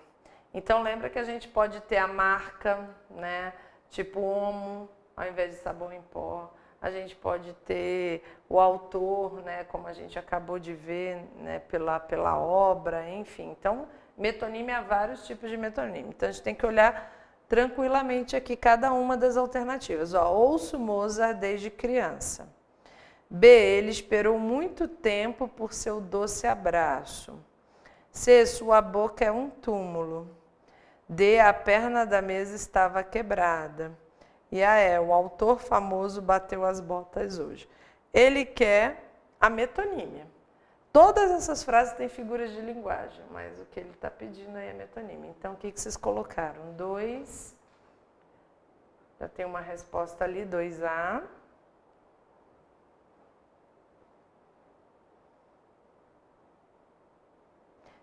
Então lembra que a gente pode ter a marca, né, tipo homo, ao invés de sabão em pó. A gente pode ter o autor, né, como a gente acabou de ver, né, pela obra, enfim. Então, metonímia, há vários tipos de metonímia. Então, a gente tem que olhar tranquilamente aqui cada uma das alternativas. Ó, ouço Mozart desde criança. B, ele esperou muito tempo por seu doce abraço. C, sua boca é um túmulo. D, a perna da mesa estava quebrada. E o autor famoso bateu as botas hoje. ele quer a metonímia. Todas essas frases têm figuras de linguagem, mas o que ele está pedindo aí é metonímia. Então, o que vocês colocaram? 2, já tem uma resposta ali, 2A.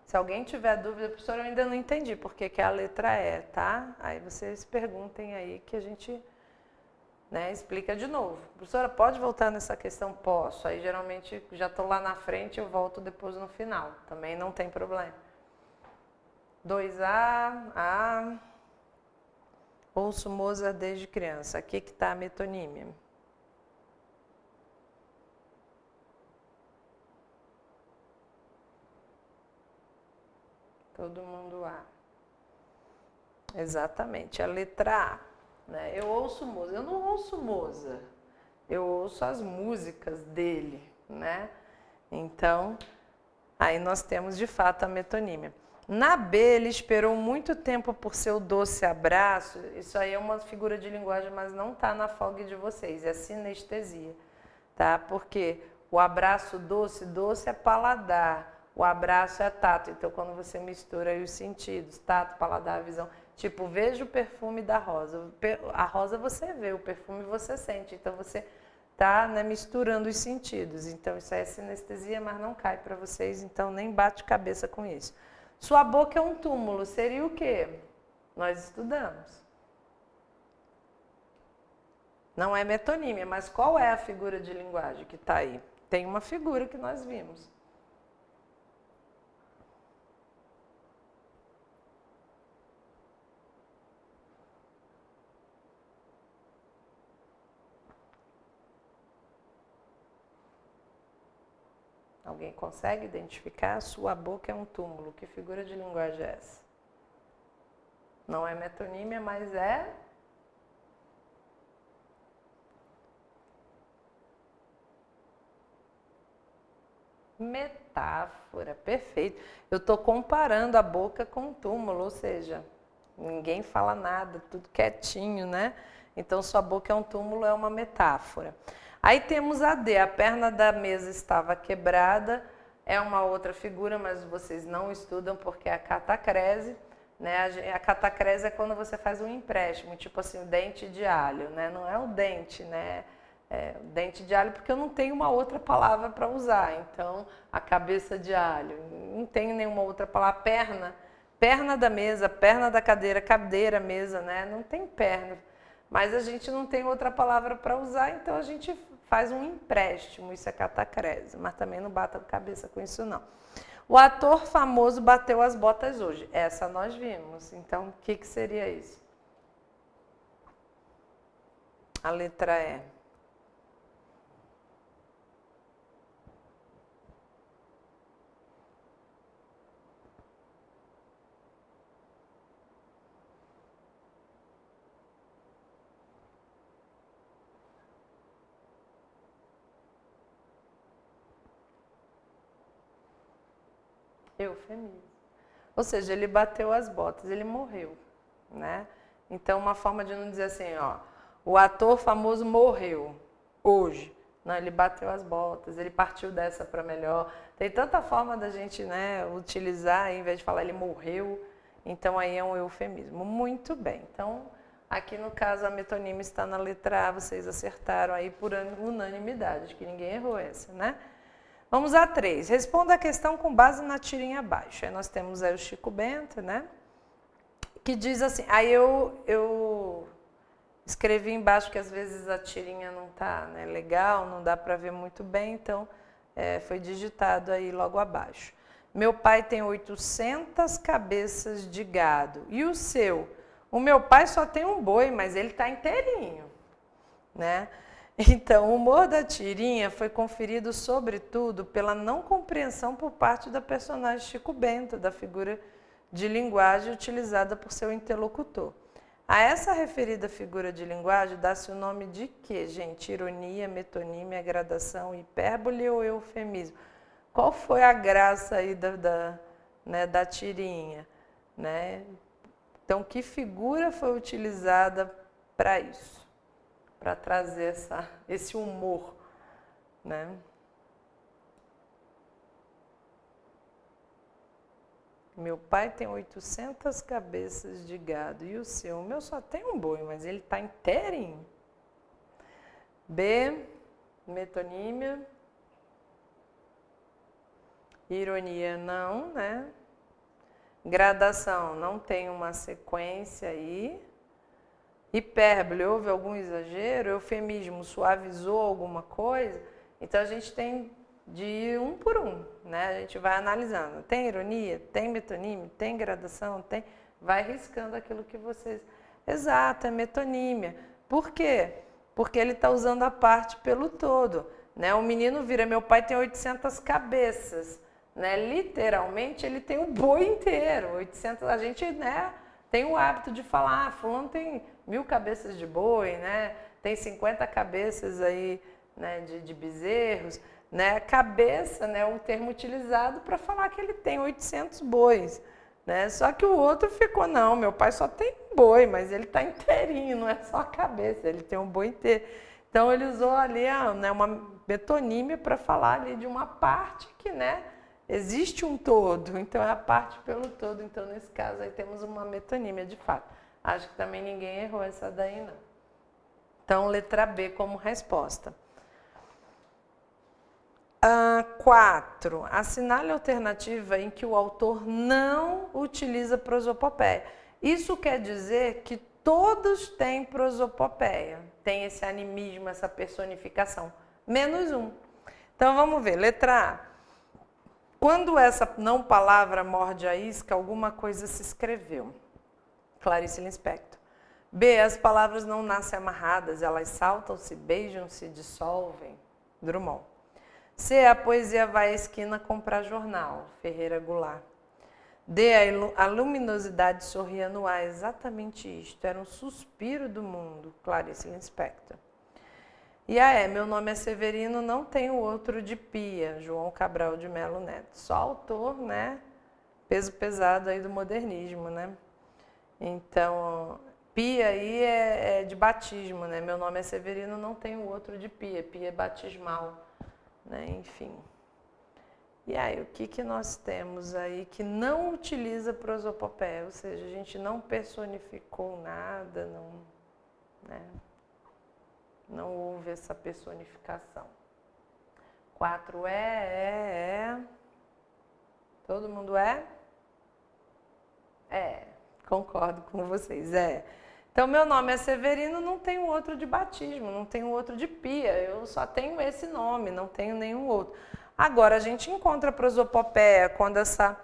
Se alguém tiver dúvida, professora, eu ainda não entendi por que a letra E, tá? Aí vocês perguntem aí que a gente, né, explica de novo. Professora, pode voltar nessa questão? Posso. Aí geralmente já estou lá na frente, eu volto depois no final. Também não tem problema. 2A, A. Ouço Mozart desde criança. Aqui que está a metonímia. Todo mundo A. Exatamente, a letra A. Né? Eu ouço Mozart. Eu não ouço Mozart. Eu ouço as músicas dele, né? Então, aí nós temos de fato a metonímia. Na B, ele esperou muito tempo por seu doce abraço. Isso aí é uma figura de linguagem, mas não está na folga de vocês, é sinestesia, tá? Porque o abraço doce, doce é paladar, o abraço é tato. Então, quando você mistura aí os sentidos, tato, paladar, visão, tipo, veja o perfume da rosa. A rosa você vê, o perfume você sente. Então, você tá, né, misturando os sentidos. Então, isso aí é sinestesia, mas não cai para vocês, então nem bate cabeça com isso. Sua boca é um túmulo, seria o quê? Nós estudamos. Não é metonímia, mas qual é a figura de linguagem que está aí? Tem uma figura que nós vimos. Alguém consegue identificar? Sua boca é um túmulo. Que figura de linguagem é essa? Não é metonímia, mas é... metáfora, perfeito. Eu estou comparando a boca com o túmulo, ou seja, ninguém fala nada, tudo quietinho, né? Então, sua boca é um túmulo, é uma metáfora. Aí temos a D, a perna da mesa estava quebrada, é uma outra figura, mas vocês não estudam porque é a catacrese, né? A catacrese é quando você faz um empréstimo, tipo assim, o dente de alho, né? Não é o dente, né? O dente de alho, porque eu não tenho uma outra palavra para usar. Então, a cabeça de alho, não tenho nenhuma outra palavra. Perna da mesa, perna da cadeira, cadeira, mesa, né? Não tem perna. Mas a gente não tem outra palavra para usar, então a gente faz um empréstimo, isso é catacrese, mas também não bata a cabeça com isso não. O ator famoso bateu as botas hoje, essa nós vimos, então o que seria isso? A letra E. Eufemismo. Ou seja, ele bateu as botas, ele morreu, né? Então, uma forma de não dizer assim, ó, o ator famoso morreu hoje. Não, ele bateu as botas, ele partiu dessa para melhor. Tem tanta forma da gente, né, utilizar, em vez de falar ele morreu, então aí é um eufemismo. Muito bem. Então, aqui no caso a metonímia está na letra A, vocês acertaram aí por unanimidade, acho que ninguém errou essa, né? Vamos a 3. Responda a questão com base na tirinha abaixo. Aí nós temos aí o Chico Bento, né? Que diz assim, aí eu escrevi embaixo que às vezes a tirinha não tá, né, legal, não dá para ver muito bem, então foi digitado aí logo abaixo. Meu pai tem 800 cabeças de gado. E o seu? O meu pai só tem um boi, mas ele está inteirinho, né? Então, o humor da tirinha foi conferido, sobretudo, pela não compreensão por parte da personagem Chico Bento, da figura de linguagem utilizada por seu interlocutor. A essa referida figura de linguagem dá-se o nome de quê, gente? Ironia, metonímia, gradação, hipérbole ou eufemismo? Qual foi a graça aí da tirinha? Né? Então, que figura foi utilizada para isso? Para trazer esse humor, né? Meu pai tem 800 cabeças de gado e o seu? O meu só tem um boi, mas ele está inteirinho. B, metonímia. Ironia não, né? Gradação, não tem uma sequência aí. Hipérbole, houve algum exagero? Eufemismo, suavizou alguma coisa? Então a gente tem de ir um por um, né? A gente vai analisando. Tem ironia? Tem metonímia? Tem gradação? Tem? Vai riscando aquilo que vocês... Exato, é metonímia. Por quê? Porque ele está usando a parte pelo todo, né? O menino vira, meu pai tem 800 cabeças, né? Literalmente ele tem o boi inteiro, 800, a gente, né, tem o hábito de falar, fulano tem 1000 cabeças de boi, né? Tem 50 cabeças aí, né, de bezerros, né? Cabeça, né, o termo utilizado para falar que ele tem 800 bois, né? Só que o outro ficou, não, meu pai só tem um boi, mas ele está inteirinho, não é só a cabeça, ele tem um boi inteiro. Então ele usou ali, né, uma metonímia para falar ali de uma parte que, né, existe um todo, então é a parte pelo todo. Então nesse caso aí temos uma metonímia de fato. Acho que também ninguém errou essa daí não. Então letra B como resposta. 4. Assinale a alternativa em que o autor não utiliza prosopopeia. Isso quer dizer que todos têm prosopopeia, tem esse animismo, essa personificação, menos um. Então vamos ver, letra A. Quando essa não palavra morde a isca, alguma coisa se escreveu. Clarice Lispector. B. As palavras não nascem amarradas, elas saltam, se beijam, se dissolvem. Drummond. C. A poesia vai à esquina comprar jornal. Ferreira Goulart. D. A luminosidade sorria no ar. Exatamente isto. Era um suspiro do mundo. Clarice Lispector. E a E. Meu nome é Severino, não tenho outro de Pia. João Cabral de Melo Neto. Só autor, né? Peso pesado aí do modernismo, né? Então, Pia aí é de batismo, né? Meu nome é Severino, não tenho outro de Pia. Pia é batismal. Né, enfim. E aí, o que nós temos aí que não utiliza prosopopeia? Ou seja, a gente não personificou nada, não houve essa personificação. 4 é. Todo mundo é? É, concordo com vocês, é. Então, meu nome é Severino, não tenho outro de batismo, não tenho outro de Pia, eu só tenho esse nome, não tenho nenhum outro. Agora, a gente encontra prosopopeia quando essa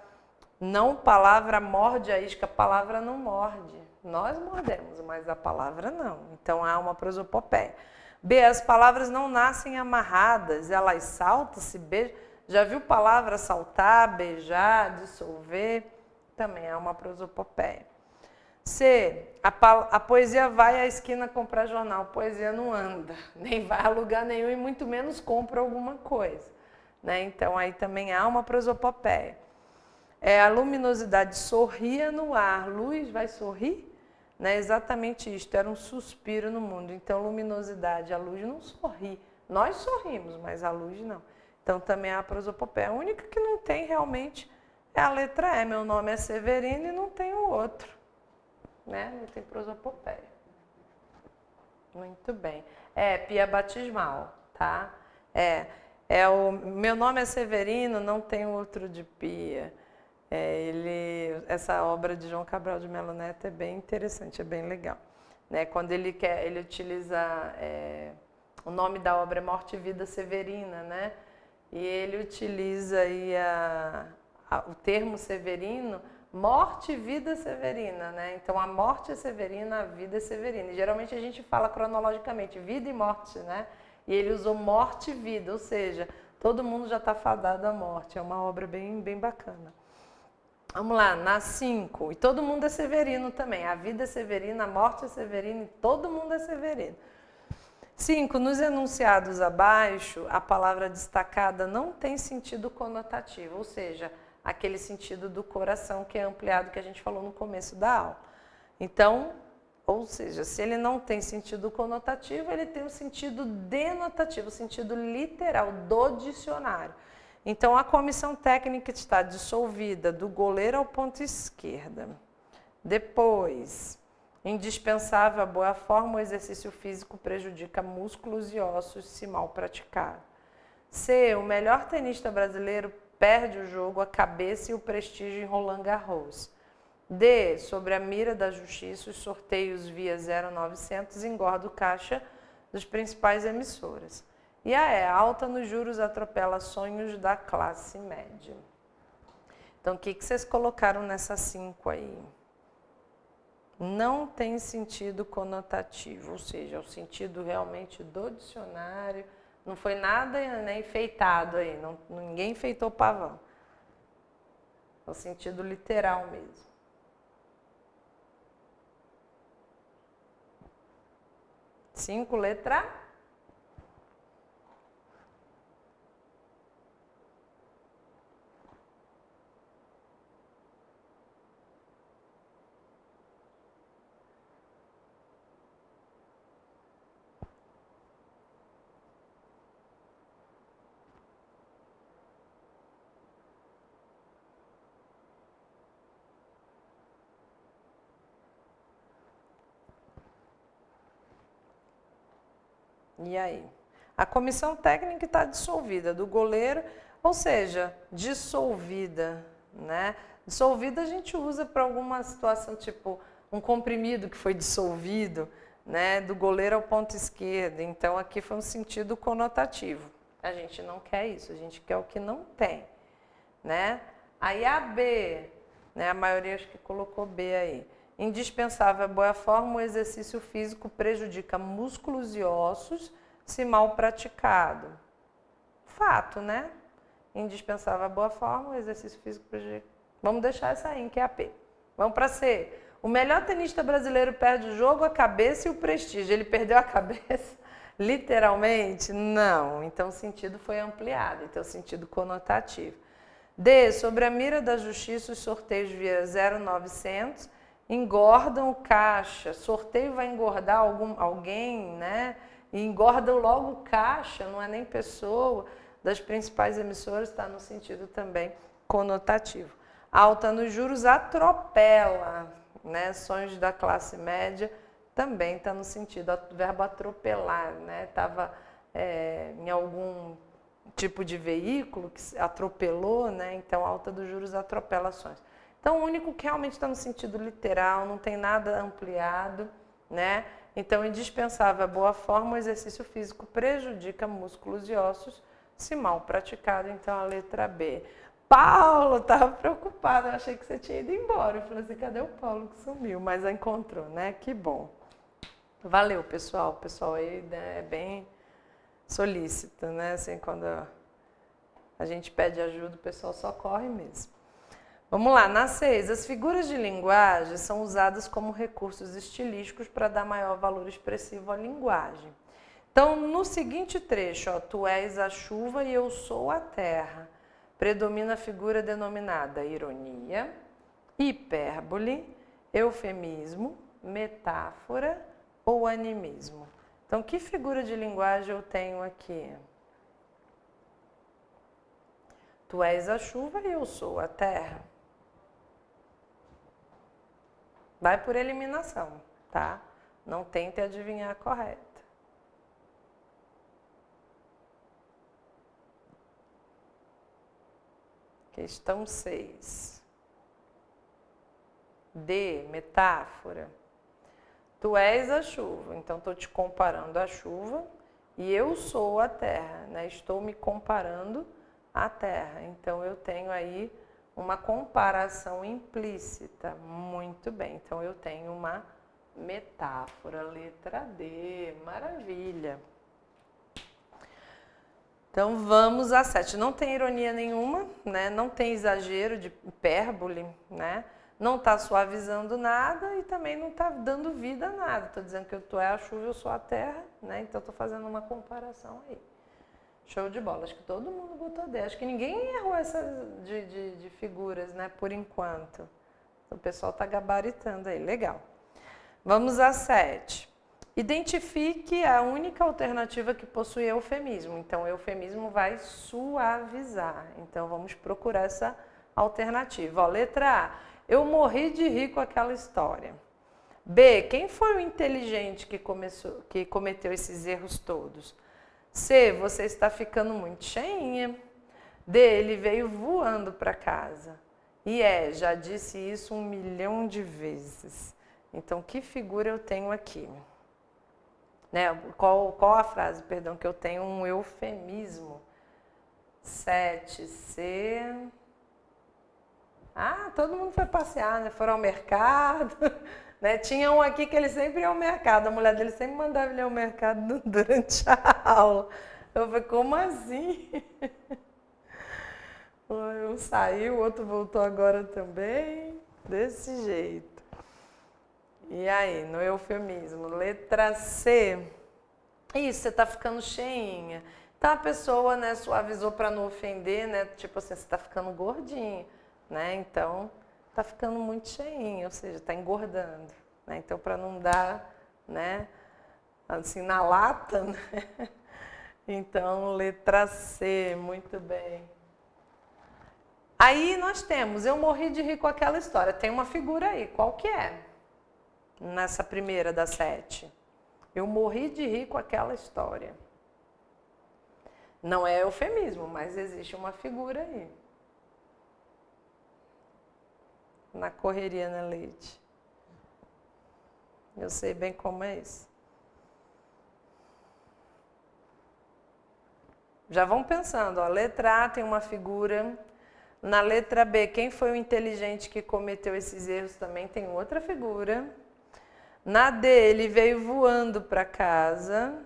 não palavra morde a isca, a palavra não morde. Nós mordemos, mas a palavra não. Então, há uma prosopopeia. B, as palavras não nascem amarradas, elas saltam, se beijam. Já viu palavra saltar, beijar, dissolver? Também há uma prosopopeia. C, a poesia vai à esquina comprar jornal. Poesia não anda, nem vai a lugar nenhum e muito menos compra alguma coisa. Né? Então, aí também há uma prosopopeia. A luminosidade sorria no ar. Luz vai sorrir? Né? Exatamente isto, era um suspiro no mundo. Então, luminosidade, a luz não sorri. Nós sorrimos, mas a luz não. Então, também há a prosopopeia. A única que não tem realmente é a letra E. Meu nome é Severino e não tem o outro. Né? Não tem prosopopeia. Muito bem. Pia batismal, tá? Meu nome é Severino, não tem outro de Pia. Essa obra de João Cabral de Melo Neto é bem interessante, é bem legal. Né? Quando ele utiliza o nome da obra é Morte e Vida Severina, né? E ele utiliza aí o termo Severino, morte e vida severina, né? Então, a morte é severina, a vida é severina. E, geralmente, a gente fala cronologicamente, vida e morte, né? E ele usou morte e vida, ou seja, todo mundo já está fadado à morte. É uma obra bem, bem bacana. Vamos lá, na 5. E todo mundo é severino também. A vida é severina, a morte é severina e todo mundo é severino. 5. Nos enunciados abaixo, a palavra destacada não tem sentido conotativo, ou seja, aquele sentido do coração que é ampliado, que a gente falou no começo da aula. Então, Ou seja, se ele não tem sentido conotativo, ele tem um sentido denotativo, o sentido literal do dicionário. Então, a comissão técnica está dissolvida do goleiro ao ponto esquerda. Depois, indispensável a boa forma, o exercício físico prejudica músculos e ossos se mal praticado. C, o melhor tenista brasileiro perde o jogo, a cabeça e o prestígio em Roland Garros. D, sobre a mira da justiça, os sorteios via 0900 engorda o caixa das principais emissoras. E a E, alta nos juros atropela sonhos da classe média. Então, o que vocês colocaram nessas 5 aí? Não tem sentido conotativo, ou seja, é o sentido realmente do dicionário. Não foi nada, né, enfeitado aí, ninguém enfeitou o pavão. É o sentido literal mesmo. Cinco, letra A. E aí? A comissão técnica está dissolvida do goleiro, ou seja, dissolvida, né? Dissolvida a gente usa para alguma situação, tipo um comprimido que foi dissolvido, né? Do goleiro ao ponto esquerdo. Então, aqui foi um sentido conotativo. A gente não quer isso, a gente quer o que não tem, né? Aí a B, né? A maioria acho que colocou B aí. Indispensável a boa forma, o exercício físico prejudica músculos e ossos se mal praticado. Fato, né? Indispensável a boa forma, o exercício físico prejudica. Vamos deixar essa aí, que é a P. Vamos para C. O melhor tenista brasileiro perde o jogo, a cabeça e o prestígio. Ele perdeu a cabeça? Literalmente? Não. Então o sentido foi ampliado, então o sentido conotativo. D. Sobre a mira da justiça, os sorteios via 0900 engordam o caixa. Sorteio vai engordar alguém, né? E engordam logo o caixa, não é nem pessoa, das principais emissoras, está no sentido também conotativo. Alta nos juros atropela, né? Sonhos da classe média também está no sentido, o verbo atropelar, né? Estava em algum tipo de veículo que atropelou, né? Então, alta dos juros atropela ações. Então, o único que realmente está no sentido literal, não tem nada ampliado, né? Então, indispensável a boa forma, o exercício físico prejudica músculos e ossos, se mal praticado. Então, a letra B. Paulo, estava preocupado, eu achei que você tinha ido embora. Eu falei assim, cadê o Paulo que sumiu? Mas encontrou, né? Que bom. Valeu, pessoal. O pessoal aí, né, é bem solícito, né? Assim, quando a gente pede ajuda, o pessoal só corre mesmo. Vamos lá, na 6, as figuras de linguagem são usadas como recursos estilísticos para dar maior valor expressivo à linguagem. Então, no seguinte trecho, ó, tu és a chuva e eu sou a terra, predomina a figura denominada ironia, hipérbole, eufemismo, metáfora ou animismo. Então, que figura de linguagem eu tenho aqui? Tu és a chuva e eu sou a terra. Vai por eliminação, tá? Não tente adivinhar a correta. Questão 6. D, metáfora. Tu és a chuva, então estou te comparando à chuva e eu sou a terra, né? Estou me comparando à terra. Então eu tenho aí uma comparação implícita. Muito bem, então eu tenho uma metáfora, letra D, maravilha. Então vamos a 7. Não tem ironia nenhuma, né? Não tem exagero de hipérbole, né? Não está suavizando nada e também não está dando vida a nada. Estou dizendo que tu é a chuva, eu sou a terra, né? Então estou fazendo uma comparação aí. Show de bola. Acho que todo mundo botou D. Acho que ninguém errou essas de figuras, né? Por enquanto. O pessoal está gabaritando aí. Legal. Vamos a 7. Identifique a única alternativa que possui eufemismo. Então, o eufemismo vai suavizar. Então, vamos procurar essa alternativa. Ó, letra A. Eu morri de rir com aquela história. B. Quem foi o inteligente que cometeu esses erros todos? C. Você está ficando muito cheinha. D. Ele veio voando para casa. E E. Já disse isso 1 milhão de vezes. Então, que figura eu tenho aqui? Né? Qual a frase, perdão, que eu tenho um eufemismo? 7C. Ah, todo mundo foi passear, né? Foram ao mercado. Né? Tinha um aqui que ele sempre ia ao mercado. A mulher dele sempre mandava ele ao mercado durante a aula. Eu falei, como assim? Um saiu, o outro voltou agora também. Desse jeito. E aí, no eufemismo, letra C. Isso, você tá ficando cheinha. Então a pessoa, né, suavizou para não ofender, né? Tipo assim, você tá ficando gordinha, né? Então, tá ficando muito cheinha, ou seja, tá engordando, né? Então, para não dar, né, assim, na lata, né? Então, letra C, muito bem. Aí nós temos, eu morri de rir com aquela história. Tem uma figura aí, qual que é? Nessa primeira das 7. Eu morri de rir com aquela história. Não é eufemismo, mas existe uma figura aí. Na correria, né, Leite? Eu sei bem como é isso. Já vão pensando, ó, letra A tem uma figura. Na letra B, quem foi o inteligente que cometeu esses erros também tem outra figura. Na D, ele veio voando para casa,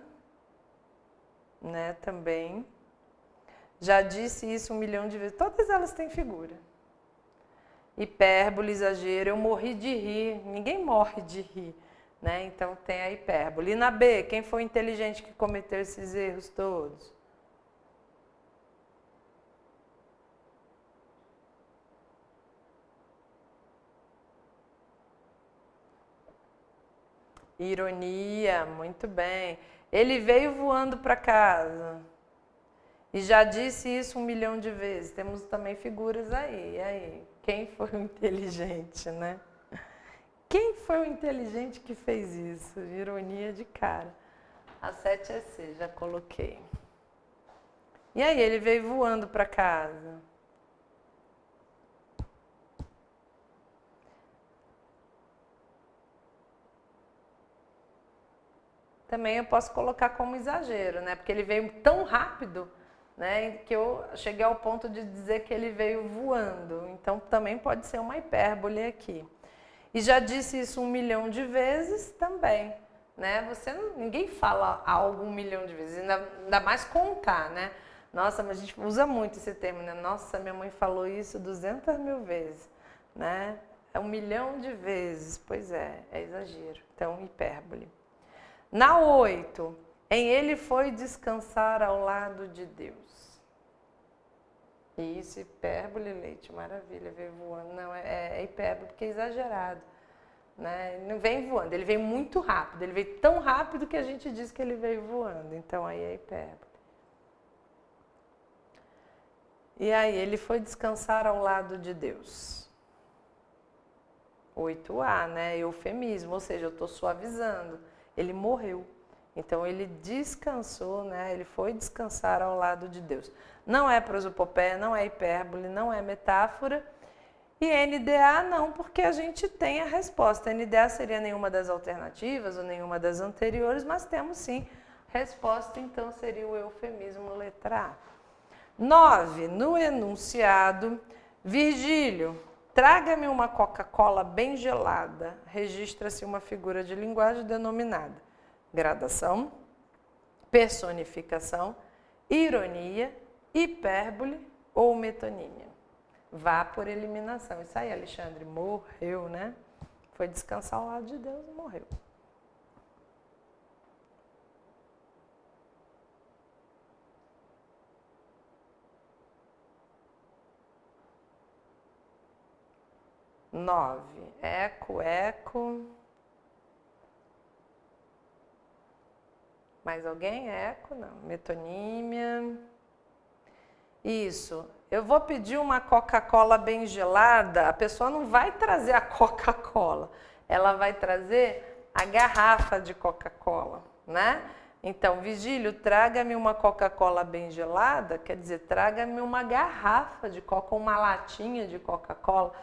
né, também. Já disse isso 1 milhão de vezes. Todas elas têm figura. Hipérbole, exagero, eu morri de rir. Ninguém morre de rir, né? Então tem a hipérbole. E na B, quem foi o inteligente que cometeu esses erros todos? Ironia, muito bem. Ele veio voando para casa. E já disse isso 1 milhão de vezes. Temos também figuras aí. E aí? Quem foi o inteligente, né? Quem foi o inteligente que fez isso? Ironia de cara. A 7 é C, já coloquei. E aí, ele veio voando para casa. Também eu posso colocar como exagero, né? Porque ele veio tão rápido, né, que eu cheguei ao ponto de dizer que ele veio voando. Então também pode ser uma hipérbole aqui. E já disse isso 1 milhão de vezes também, né? Ninguém fala algo 1 milhão de vezes, ainda mais contar, né? Nossa, mas a gente usa muito esse termo, né? Nossa, minha mãe falou isso 200 mil vezes, né? É 1 milhão de vezes, pois é exagero. Então, hipérbole. Na 8, em ele foi descansar ao lado de Deus. Isso, hipérbole, Leite, maravilha, veio voando. Não, é hipérbole porque é exagerado. Né? Ele não vem voando, ele veio muito rápido. Ele veio tão rápido que a gente diz que ele veio voando. Então aí é hipérbole. E aí, ele foi descansar ao lado de Deus. 8A, né? Eufemismo, ou seja, eu estou suavizando. Ele morreu. Então, ele descansou, né? Ele foi descansar ao lado de Deus. Não é prosopopeia, não é hipérbole, não é metáfora. E NDA não, porque a gente tem a resposta. NDA seria nenhuma das alternativas ou nenhuma das anteriores, mas temos sim resposta, então seria o eufemismo letra A. 9. No enunciado, Virgílio, traga-me uma Coca-Cola bem gelada. Registra-se uma figura de linguagem denominada gradação, personificação, ironia, hipérbole ou metonímia. Vá por eliminação. Isso aí, Alexandre, morreu, né? Foi descansar ao lado de Deus e morreu. Nove. Eco, eco. Mais alguém? Eco? Não. Metonímia. Isso. Eu vou pedir uma Coca-Cola bem gelada. A pessoa não vai trazer a Coca-Cola. Ela vai trazer a garrafa de Coca-Cola, né? Então, Vigílio, traga-me uma Coca-Cola bem gelada, quer dizer, traga-me uma garrafa de Coca, uma latinha de Coca-Cola,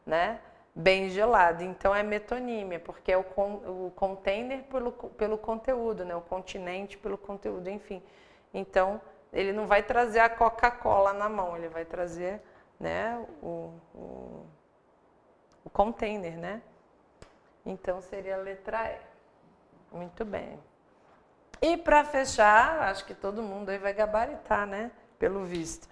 né? Bem gelada. Então, é metonímia, porque é o container pelo conteúdo, né? O continente pelo conteúdo, enfim. Então, ele não vai trazer a Coca-Cola na mão, ele vai trazer, né, o container, né? Então, seria a letra E. Muito bem. E para fechar, acho que todo mundo aí vai gabaritar, né? Pelo visto.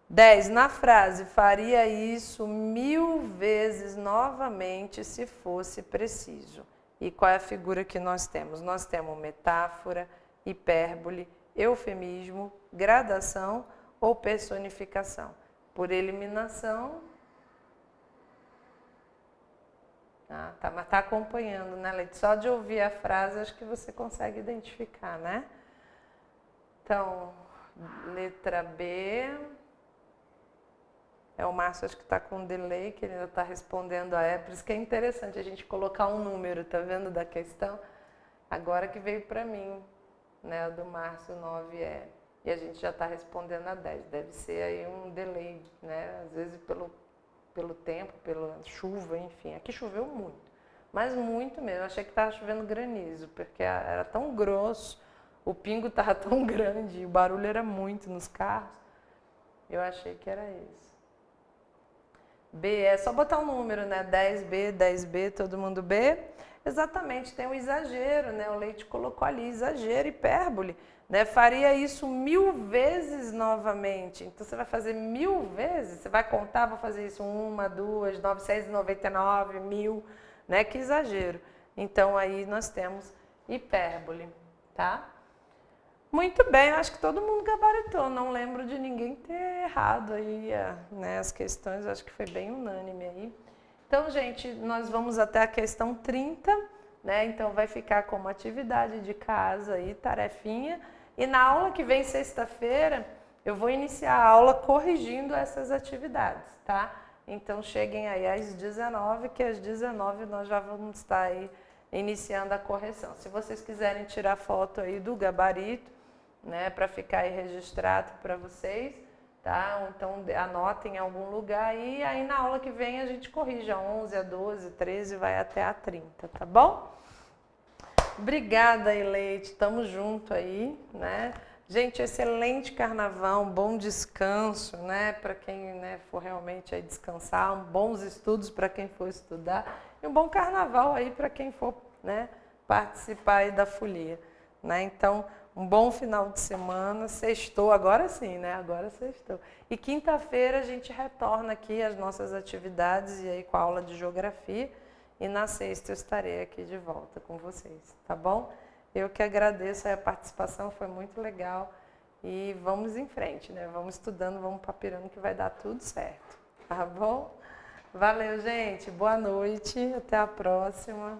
10. Na frase, faria isso 1000 vezes novamente se fosse preciso. E qual é a figura que nós temos? Nós temos metáfora, hipérbole, eufemismo, gradação ou personificação. Por eliminação. Ah, tá, mas tá acompanhando, né, Leite? Só de ouvir a frase, acho que você consegue identificar, né? Então, letra B. O Márcio acho que está com um delay, que ele ainda está respondendo a E. Por isso que é interessante a gente colocar um número, tá vendo, da questão? Agora que veio para mim, né, do Márcio 9E. E a gente já está respondendo a 10. Deve ser aí um delay, né? Às vezes pelo tempo, pela chuva, enfim. Aqui choveu muito, mas muito mesmo. Eu achei que estava chovendo granizo, porque era tão grosso, o pingo estava tão grande, o barulho era muito nos carros. Eu achei que era isso. B, é só botar um número, né? 10B, 10B, todo mundo B. Exatamente, tem um exagero, né? O Leite colocou ali, exagero, hipérbole. Né? Faria isso 1000 vezes novamente. Então, você vai fazer 1000 vezes? Você vai contar, vou fazer isso 1, 2, 999, 1000, né? Que exagero. Então, aí nós temos hipérbole, tá? Muito bem, acho que todo mundo gabaritou. Não lembro de ninguém ter errado aí, né? As questões, acho que foi bem unânime aí. Então, gente, nós vamos até a questão 30, né? Então, vai ficar como atividade de casa aí, tarefinha. E na aula que vem, sexta-feira, eu vou iniciar a aula corrigindo essas atividades, tá? Então, cheguem aí às 19, que às 19 nós já vamos estar aí iniciando a correção. Se vocês quiserem tirar foto aí do gabarito, né, para ficar aí registrado para vocês, tá? Ou então anotem em algum lugar e aí na aula que vem a gente corrige a 11, a 12, 13, vai até a 30, tá bom? Obrigada, Leite, tamo junto aí, né? Gente, excelente carnaval, um bom descanso, né? Para quem, né, for realmente aí descansar, bons estudos para quem for estudar e um bom carnaval aí para quem for, né, participar aí da folia, né? Então, um bom final de semana, sextou, agora sim, né? Agora sextou. E quinta-feira a gente retorna aqui às nossas atividades e aí com a aula de geografia. E na sexta eu estarei aqui de volta com vocês, tá bom? Eu que agradeço a participação, foi muito legal. E vamos em frente, né? Vamos estudando, vamos papirando que vai dar tudo certo, tá bom? Valeu, gente. Boa noite. Até a próxima.